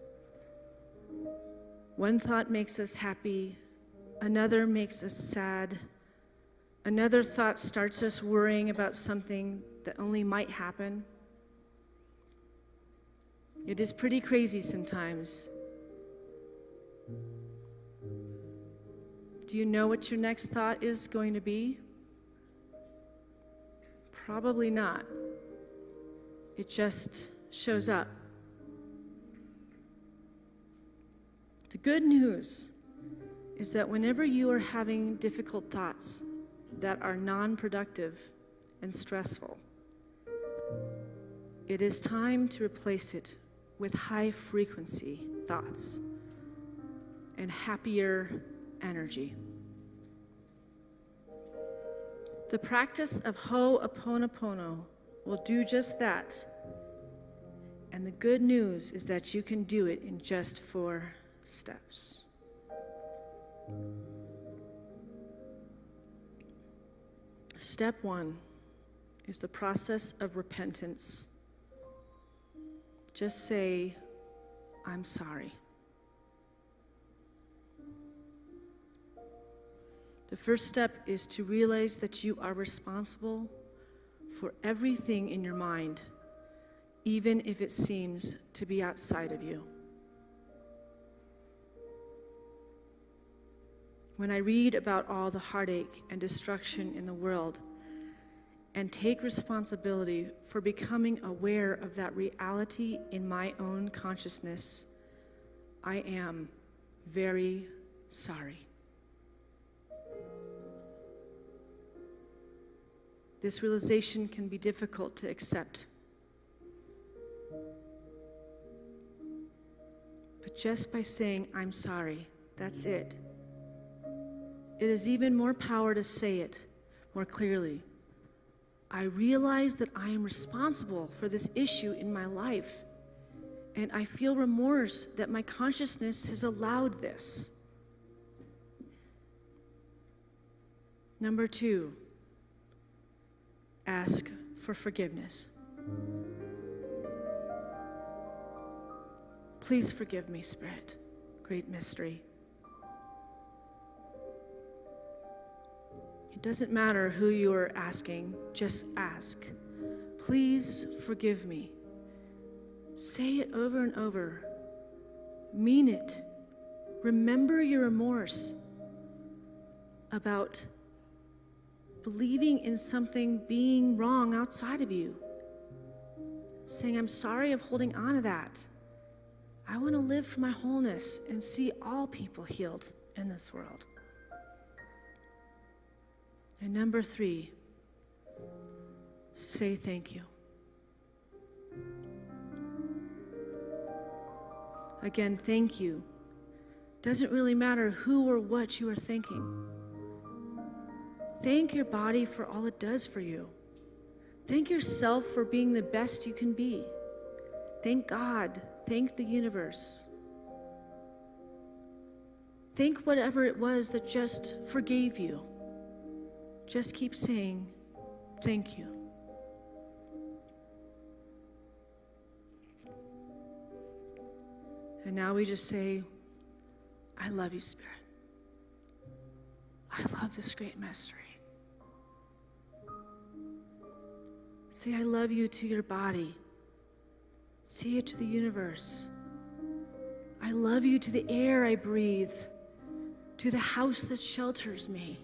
B: One thought makes us happy, another makes us sad, another thought starts us worrying about something that only might happen. It is pretty crazy sometimes. Do you know what your next thought is going to be? Probably not. It just shows up. The good news is that whenever you are having difficult thoughts that are non-productive and stressful, it is time to replace it with high-frequency thoughts and happier energy. The practice of Ho'oponopono will do just that. And the good news is that you can do it in just 4 steps. Step 1 is the process of repentance. Just say, I'm sorry. The first step is to realize that you are responsible for everything in your mind, even if it seems to be outside of you. When I read about all the heartache and destruction in the world and take responsibility for becoming aware of that reality in my own consciousness, I am very sorry. This realization can be difficult to accept. But just by saying, I'm sorry, that's it. It is even more power to say it more clearly. I realize that I am responsible for this issue in my life, and I feel remorse that my consciousness has allowed this. Number 2, ask for forgiveness. Please forgive me, Spirit, great mystery. It doesn't matter who you are asking, just ask. Please forgive me. Say it over and over. Mean it. Remember your remorse about believing in something being wrong outside of you. Saying, I'm sorry of holding on to that. I want to live for my wholeness and see all people healed in this world. And number 3, say thank you. Again, thank you. Doesn't really matter who or what you are thanking. Thank your body for all it does for you. Thank yourself for being the best you can be. Thank God. Thank the universe. Thank whatever it was that just forgave you. Just keep saying, thank you. And now we just say, I love you, Spirit. I love this great mystery. Say, I love you to your body. Say it to the universe. I love you to the air I breathe, to the house that shelters me.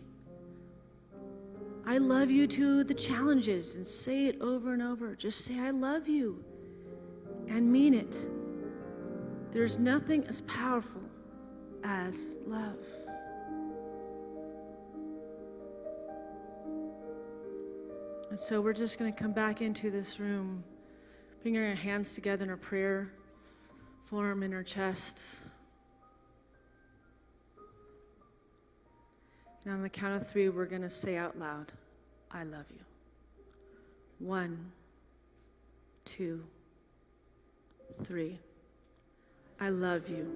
B: I love you to the challenges, and say it over and over. Just say, I love you, and mean it. There's nothing as powerful as love. And so we're just going to come back into this room, bringing our hands together in a prayer form in our chests. And on the count of 3, we're going to say out loud, I love you. 1, 2, 3. I love you.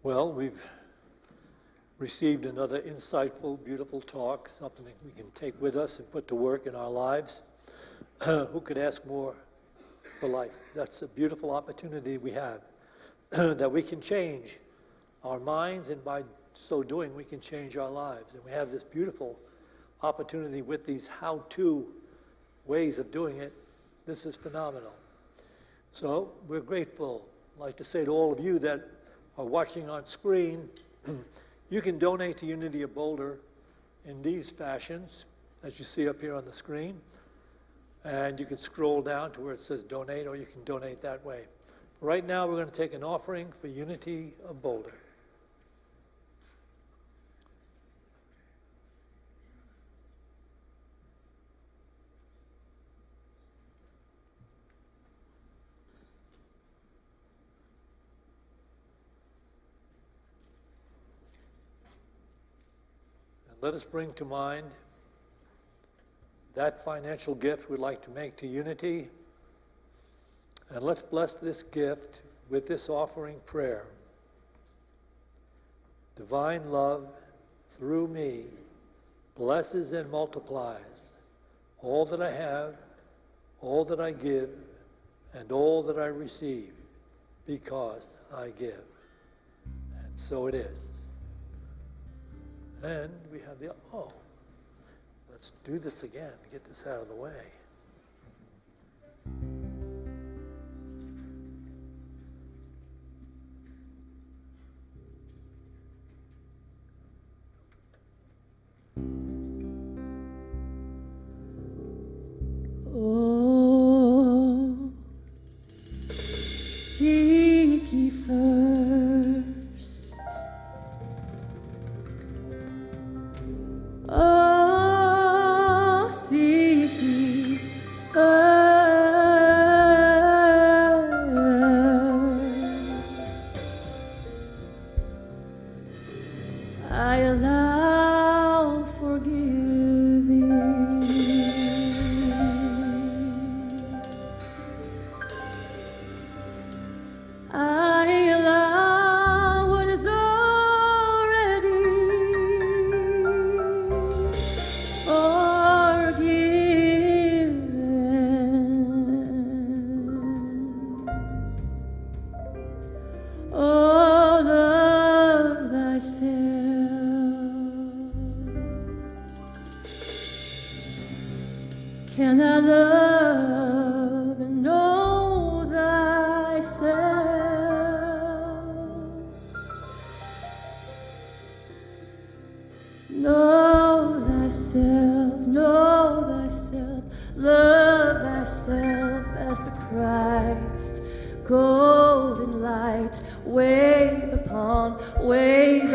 C: Well, we've received another insightful, beautiful talk, something that we can take with us and put to work in our lives. Who could ask more for life? That's a beautiful opportunity we have, that we can change our minds, and by so doing, we can change our lives. And we have this beautiful opportunity with these how-to ways of doing it. This is phenomenal. So we're grateful. I'd like to say to all of you that are watching on screen, you can donate to Unity of Boulder in these fashions, as you see up here on the screen. And you can scroll down to where it says donate, or you can donate that way. Right now, we're going to take an offering for Unity of Boulder. And let us bring to mind that financial gift we'd like to make to Unity. And let's bless this gift with this offering prayer. Divine love, through me, blesses and multiplies all that I have, all that I give, and all that I receive, because I give. And so it is. And we have the, let's do this again, get this out of the way.
F: Oh, seek ye first. Oh, seek ye first. I allow forgiving. I allow what is already forgiven. Oh, love thyself. Can I love and know thyself? Know thyself, love thyself as the Christ, golden light, wave upon wave,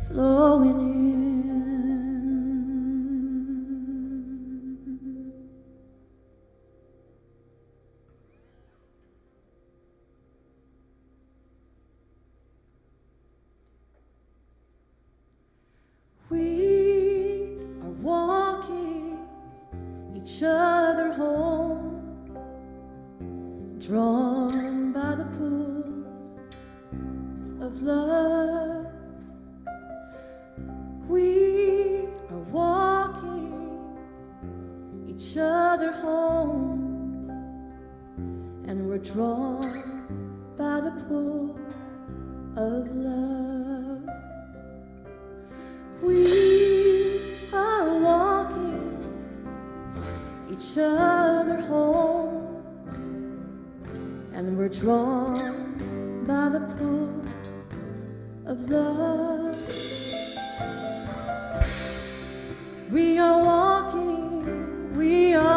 F: flowing in. We are walking each other home, drawn by the pool of love. We are walking each other home, and we're drawn by the pool of love. We are walking each other home, and we're drawn by the pool of love. We are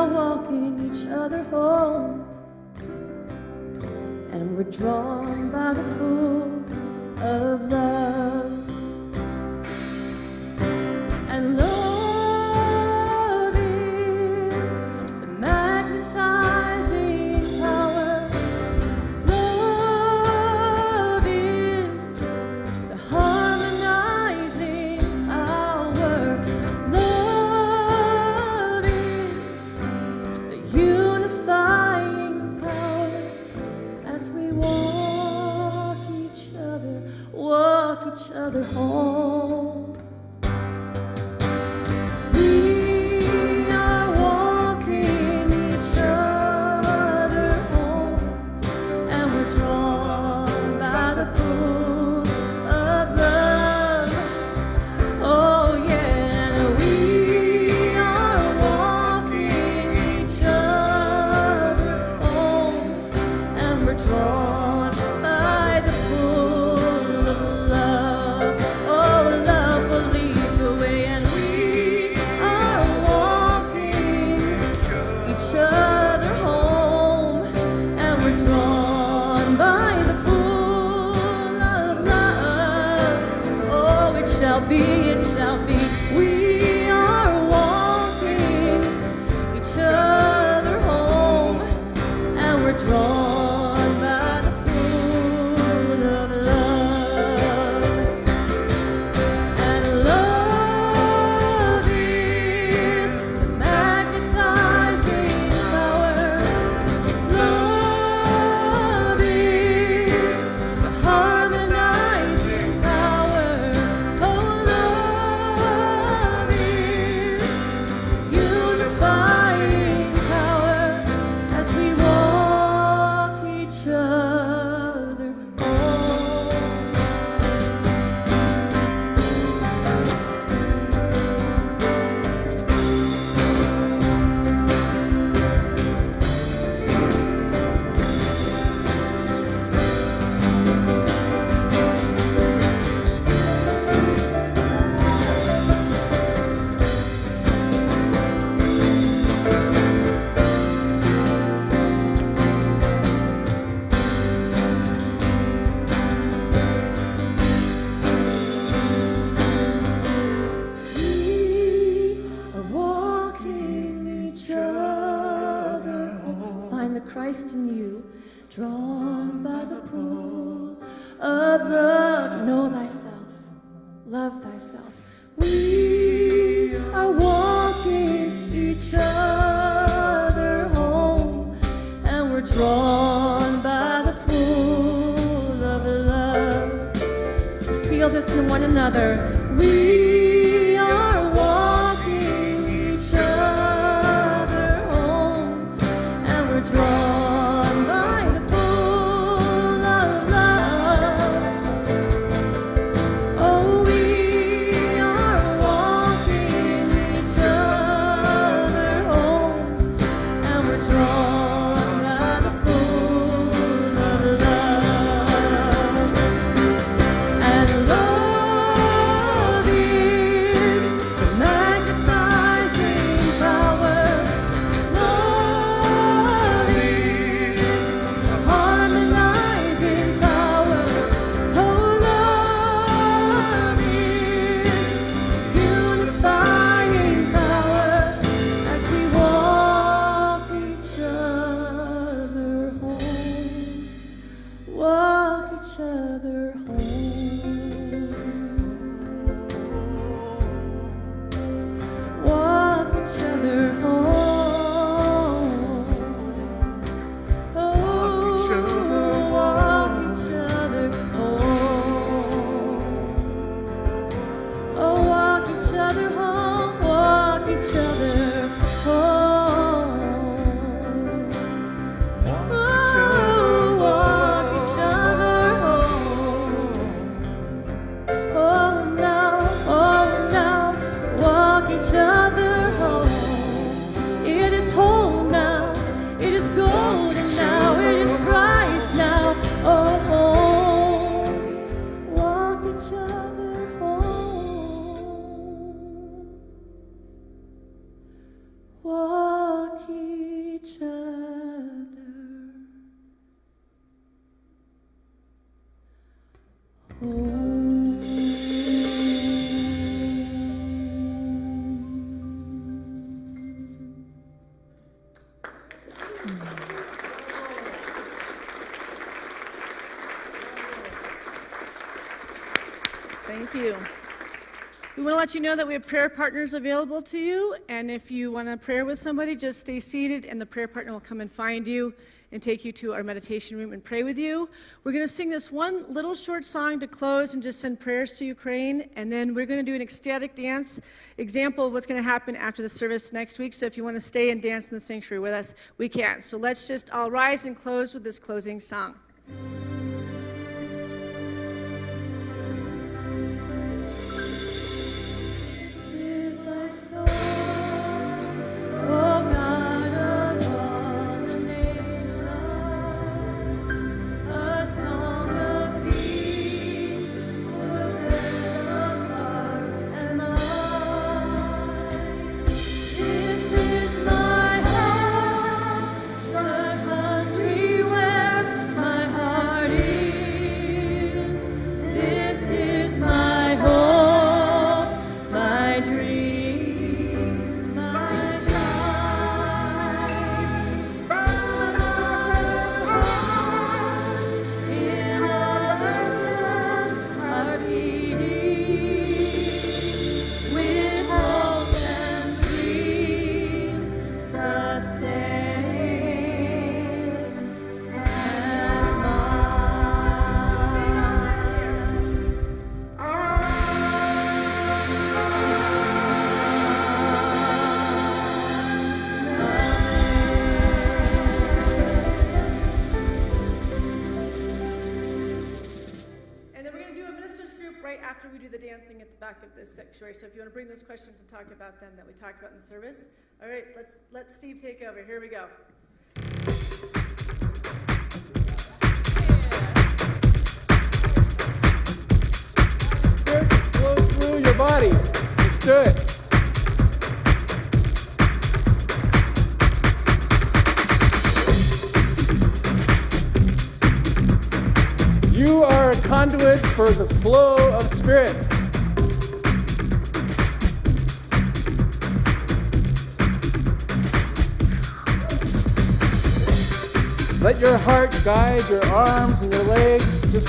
F: walking each other home, and we're drawn by the pool of love. And love is the magnetizing power. Love is the harmonizing power. Love is the unifying power as we walk each drawn by the pull of love. Know thyself, love thyself. We are walking each other home, and we're drawn by the pull of love. Feel this in one another. We are walking each other home, and we're drawn by the pull of love. Oh, we are walking each other home, and we're drawn by the pull of love. And love is the magnetizing power. Love is the harmonizing power. Oh, love is unifying power as we walk each other home. Walk each other home. Walk each other home. Oh, walk each other home. Oh, walk each other home. Walk each other home. Oh, walk each other home. Oh, now, walk each other home. It is whole now, it is golden now, it is Christ now. Oh, home, walk each other home. Walk each other
B: Thank you. We want to let you know that we have prayer partners available to you, and if you want to pray with somebody, just stay seated and the prayer partner will come and find you and take you to our meditation room and pray with you. We're going to sing this one little short song to close and just send prayers to Ukraine, and then we're going to do an ecstatic dance example of what's going to happen after the service next week. So if you want to stay and dance in the sanctuary with us, we can. So let's just all rise and close with this closing song.
F: Save my soul, oh God of all the nations, a song of peace for men of heart and mind. This is my heart, the country where my heart is. This is my hope, my dreams, my pride. In other lands are beating with hope and dreams the same as
B: And then we're going to do a ministers group right after we do the dancing at the back of this sanctuary. So if you want to bring those questions and talk about them that we talked about in the service. All right, let Steve take over. Here we go.
E: Spirit flows through your body. Let's do it. You are a conduit for the flow of Spirit. Let your heart guide your arms and your legs. Just,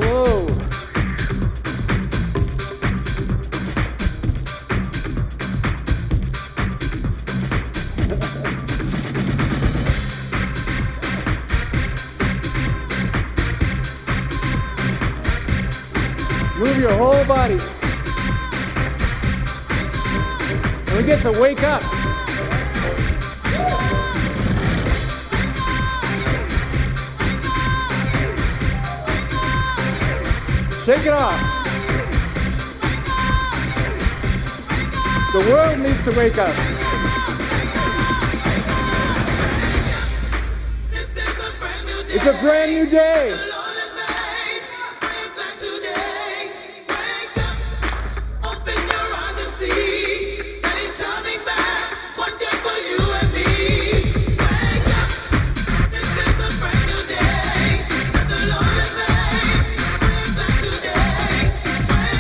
E: whoa. Move your whole body. And we get to wake up. Shake it off. The world needs to wake up. It's a brand new day.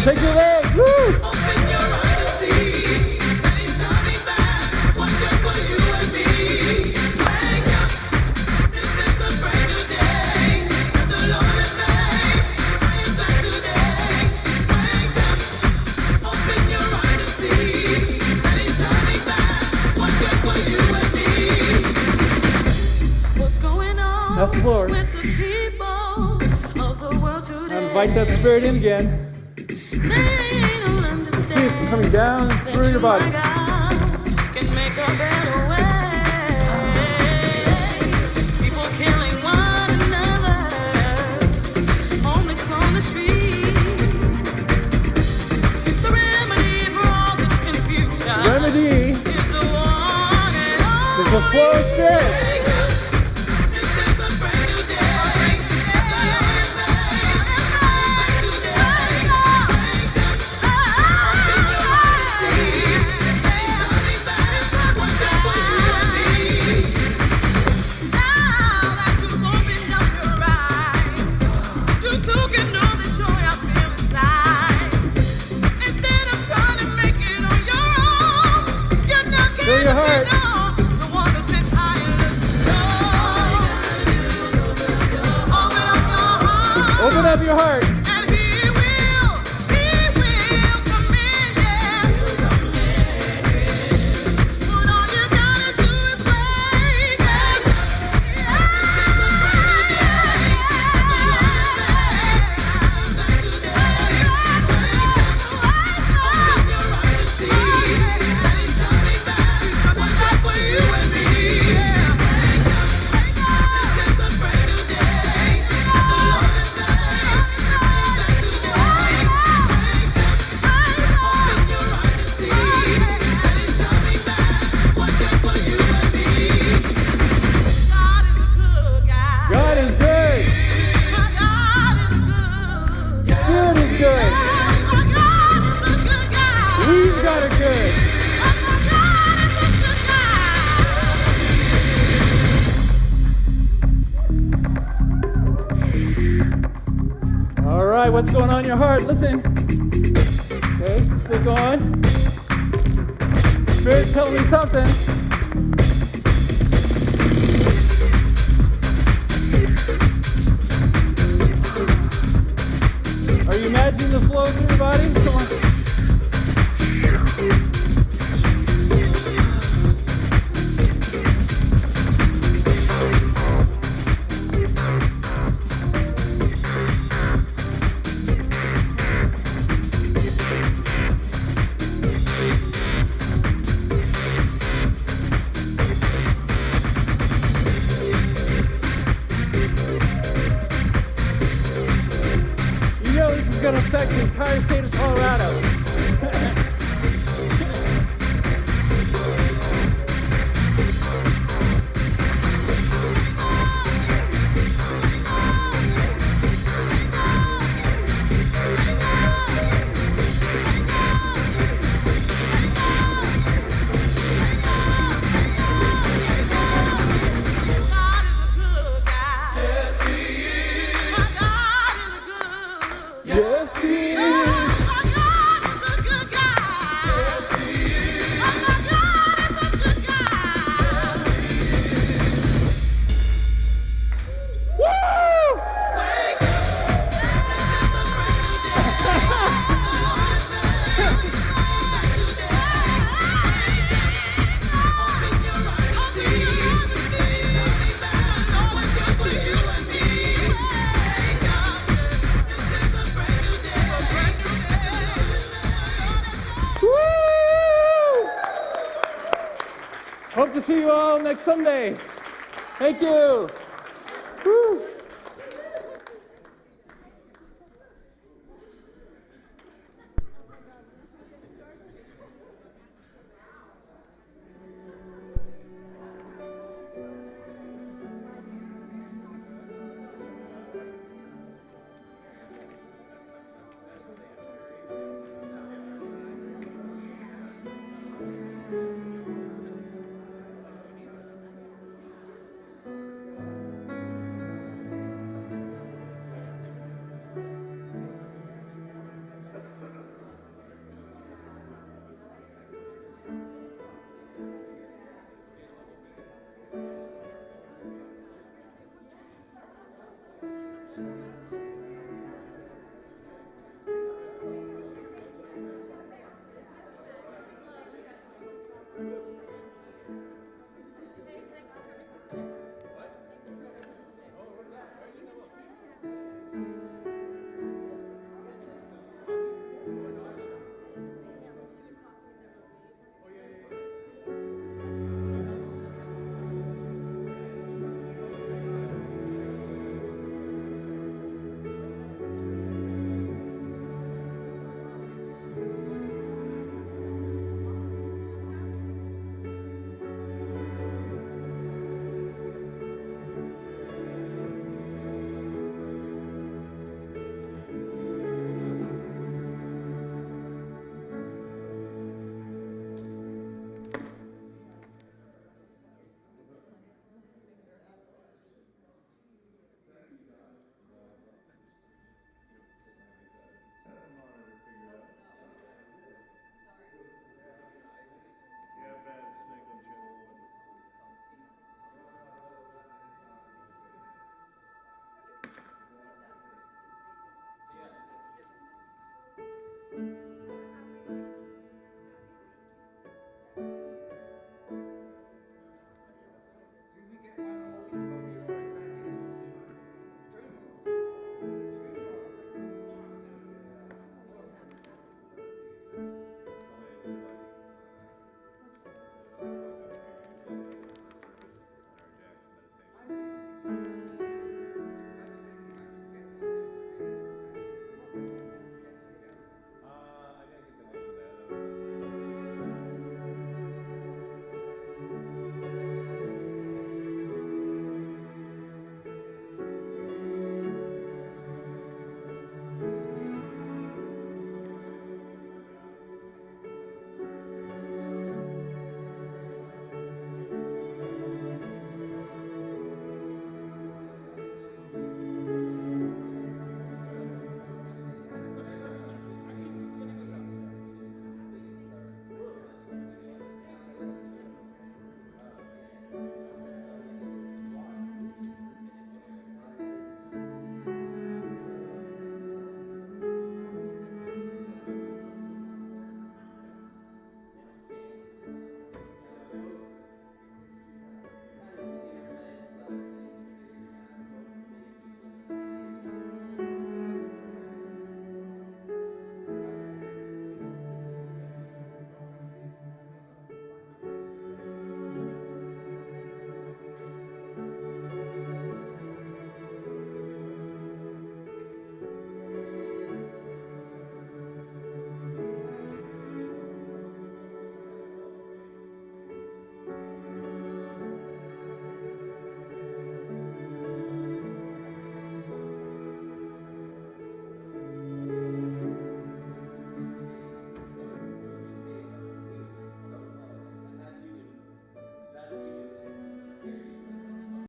E: Take your leg, woo!
I: Open your eyes and see that he's coming back. One day for you and me. Wake up, this is a brand new day that the Lord has made. I am back today. Wake up, open your eyes and see that he's coming back. One day for you and me. What's going on
E: That's the Lord.
I: with the people of the world today?
E: Invite that spirit in again.
I: They don't understand.
E: See it coming down through your body.
I: Can make a better way. People killing one another, homeless on the street. The remedy for all this confusion
E: Remedy
I: is the one and only.
E: is the flow of spirit.
I: This is a brand new day. The Lord has made. Back today. Open your eyes and see that he's coming back. One day for you and me. Now that you've opened up your eyes, you too can know the joy I feel inside. Instead of trying to make it on your own, you're not
E: Feel
I: getting
E: your heart.
I: the one that sits high and looks low. Open up your heart.
E: Open up your heart.
I: And he will come in, yeah. But all you gotta do is wait. This is a brand new day. The Lord has made. Back today. Open your eyes and see that he's coming back. One day for you and me. This is a brand new day. The Lord has made. Back today. Open your eyes and see that he's coming back. One day for you and me. God is a good guy.
E: God is good.
I: God is good.
E: Good is good.
I: God is a good guy.
E: We've got it good.
I: God is a good guy.
E: All right, what's going on in your heart? Listen. Okay, stick on. Spirit's telling me something. Are you imagining the flow through your body? Come on. You know this is going to affect the entire Hope to see you all next Sunday. Thank you. Woo.